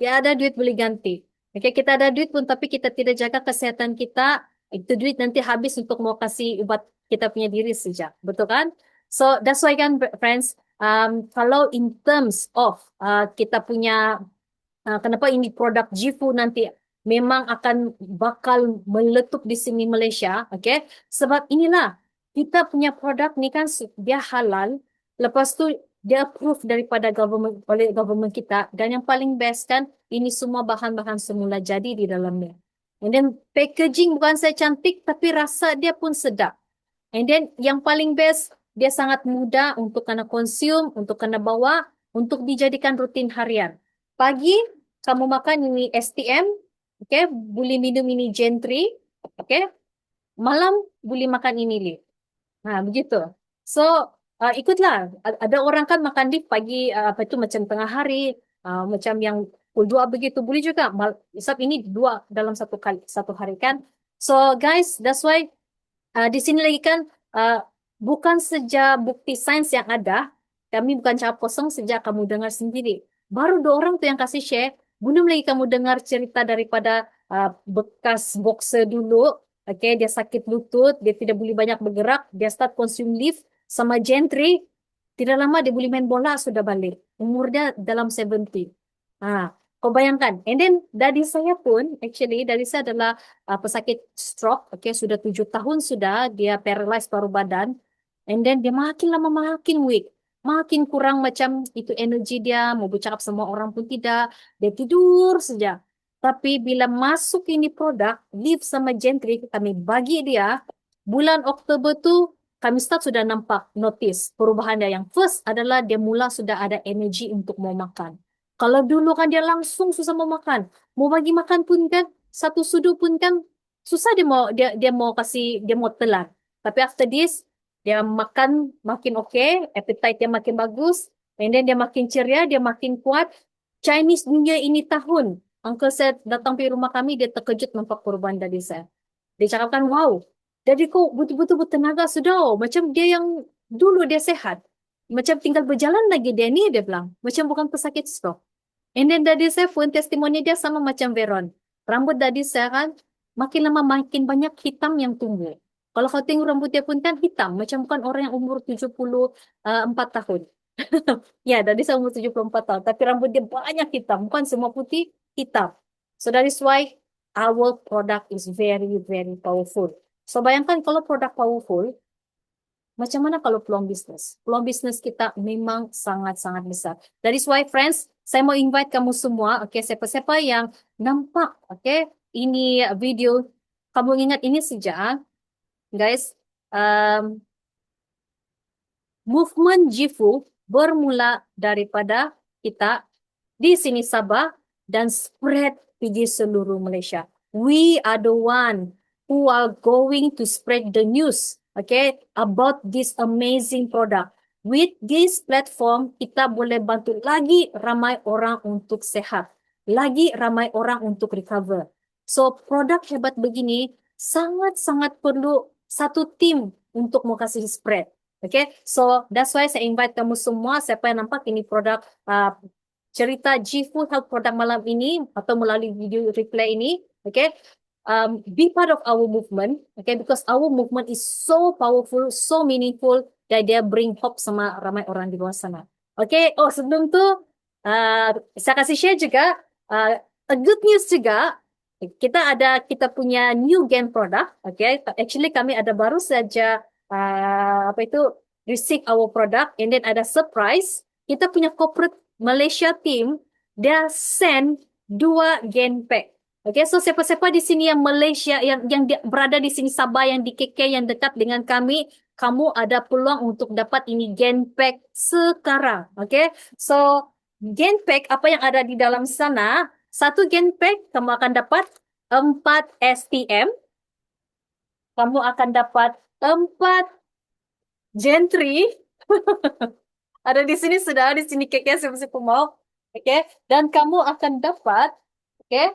Tiada duit boleh ganti. Okay? Kita ada duit pun tapi kita tidak jaga kesehatan kita, itu duit nanti habis untuk mau kasih ubat kita punya diri saja. Betul kan? So, that's why kan, friends, kalau in terms of kita punya kenapa ini produk Jifu nanti memang akan bakal meletup di sini Malaysia, okay? Sebab inilah kita punya produk ni kan dia halal, lepas tu dia approve daripada government oleh government kita dan yang paling best kan ini semua bahan-bahan semula jadi di dalamnya. And then packaging bukan saya cantik tapi rasa dia pun sedap. And then yang paling best dia sangat mudah untuk kena consume, untuk kena bawa, untuk dijadikan rutin harian. Pagi kamu makan ini STM, okay? Boleh minum ini Gentry, okay? Malam boleh makan ini Leaf. Begitu. So, ikutlah. Ada orang kan makan Leaf pagi, apa itu macam tengah hari, macam yang pukul 2 begitu. Boleh juga. Sebab ini 2 dalam satu hari kan. So, guys, that's why di sini lagi kan bukan saja bukti sains yang ada, kami bukan cakap kosong sejak kamu dengar sendiri. Baru 2 orang tuh yang kasih share, belum lagi kamu dengar cerita daripada bekas boxer dulu, okay, dia sakit lutut, dia tidak boleh banyak bergerak, dia start consume Leaf sama Gentry, tidak lama dia boleh main bola sudah balik. Umur dia dalam 70. Kau bayangkan. And then dari saya pun, actually dari saya adalah pesakit stroke. Okay, sudah 7 tahun sudah dia paralyzed paruh badan. And then dia makin lama makin weak. Makin kurang macam itu energi dia. Mau bercakap sama orang pun tidak. Dia tidur saja. Tapi bila masuk ini produk, Live sama Gentry, kami bagi dia, bulan Oktober tu kami start sudah nampak notice perubahan dia. Yang first adalah dia mula sudah ada energi untuk mau makan. Kalau dulu kan dia langsung susah mau makan. Mau bagi makan pun kan, satu sudu pun kan, susah dia mau kasih, dia mau telan. Tapi after this, dia makan makin okay, appetite dia makin bagus, and then dia makin ceria, dia makin kuat. Chinese New Year ini tahun, uncle saya datang pergi rumah kami, dia terkejut nampak perubahan dari saya. Dia cakapkan, wow, jadi kau betul-betul bertenaga sudah. Oh. Macam dia yang dulu dia sehat. Macam tinggal berjalan lagi dia ni, dia bilang. Macam bukan pesakit stroke. And then daddy saya pun testimoni dia sama macam Veron. Rambut daddy saya kan makin lama makin banyak hitam yang tumbuh. Kalau kau tengok rambut dia pun kan hitam. Macam bukan orang yang umur 74 tahun. Ya, daddy saya umur 74 tahun. Tapi rambut dia banyak hitam. Bukan semua putih, hitam. So that is why our product is very, very powerful. So bayangkan kalau produk powerful, macam mana kalau peluang bisnes? Peluang bisnes kita memang sangat-sangat besar. That is why, friends, saya mau invite kamu semua, okay, siapa-siapa yang nampak, okay, ini video, kamu ingat ini sejak, guys, movement Jifu bermula daripada kita di sini Sabah dan spread pergi seluruh Malaysia. We are the one who are going to spread the news, okay, about this amazing product. With this platform, kita boleh bantu lagi ramai orang untuk sehat. Lagi ramai orang untuk recover. So, produk hebat begini sangat-sangat perlu satu tim untuk mau kasih spread. Okay, so that's why saya invite kamu semua, siapa yang nampak ini produk cerita G-Food Health Product malam ini atau melalui video replay ini, okay, be part of our movement, okay, because our movement is so powerful, so meaningful, that dia bring hope sama ramai orang di luar sana. Okay, oh sebelum tu, saya kasih share juga, a good news juga, kita punya new gain product, okay, actually kami ada baru saja, apa itu, receive our product, and then ada surprise, kita punya corporate Malaysia team, dia send 2 gain pack. Okay, so siapa-siapa di sini yang Malaysia, yang berada di sini Sabah, yang di KK, yang dekat dengan kami, kamu ada peluang untuk dapat ini gain pack sekarang. Okay, so gain pack apa yang ada di dalam sana, satu gain pack kamu akan dapat 4 STM, kamu akan dapat 4 Gentry, ada di sini sudah, di sini KK siapa-siapa mau. Okay, dan kamu akan dapat, okay,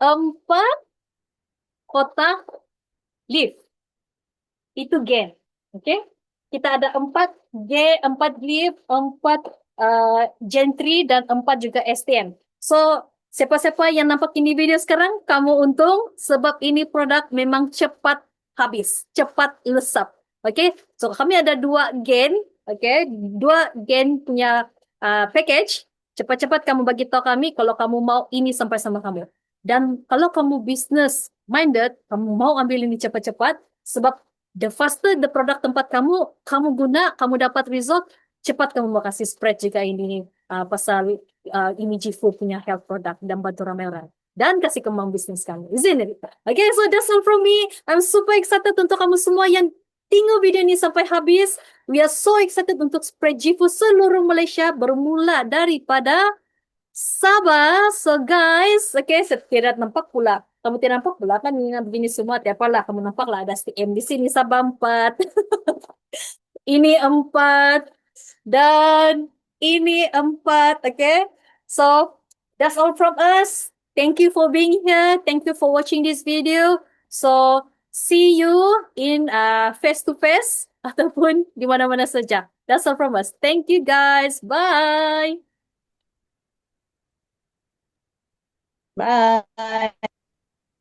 4 kotak lift. Itu gain. Okay. Kita ada 4 lift, 4 gentry, dan 4 juga STM. So, siapa-siapa yang nampak ini video sekarang, kamu untung sebab ini produk memang cepat habis, cepat lesap. Okay. So, kami ada 2 gain. Okay. 2 gain punya package. Cepat-cepat kamu bagi tahu kami kalau kamu mau ini sampai sama kamu. Dan kalau kamu business minded, kamu mau ambil ini cepat-cepat, sebab the faster the produk tempat kamu guna, kamu dapat result, cepat kamu mau kasih spread jika ini pasal ini G4 punya health product dan bantu ramai orang. Dan kasih kembang bisnis kamu. Isn't it? Okay, so that's all from me. I'm super excited untuk kamu semua yang tengok video ini sampai habis. We are so excited untuk spread G4 seluruh Malaysia bermula daripada Sabah. So guys, okay, saya tidak nampak pula. Kamu tidak nampak pula kan ini begini semua. Tidak apalah, kamu nampak lah ada STM di sini Sabah 4. Ini 4 dan ini 4. Okay, so that's all from us. Thank you for being here. Thank you for watching this video. So see you in face to face ataupun di mana-mana saja. That's all from us. Thank you guys. Bye. Bye.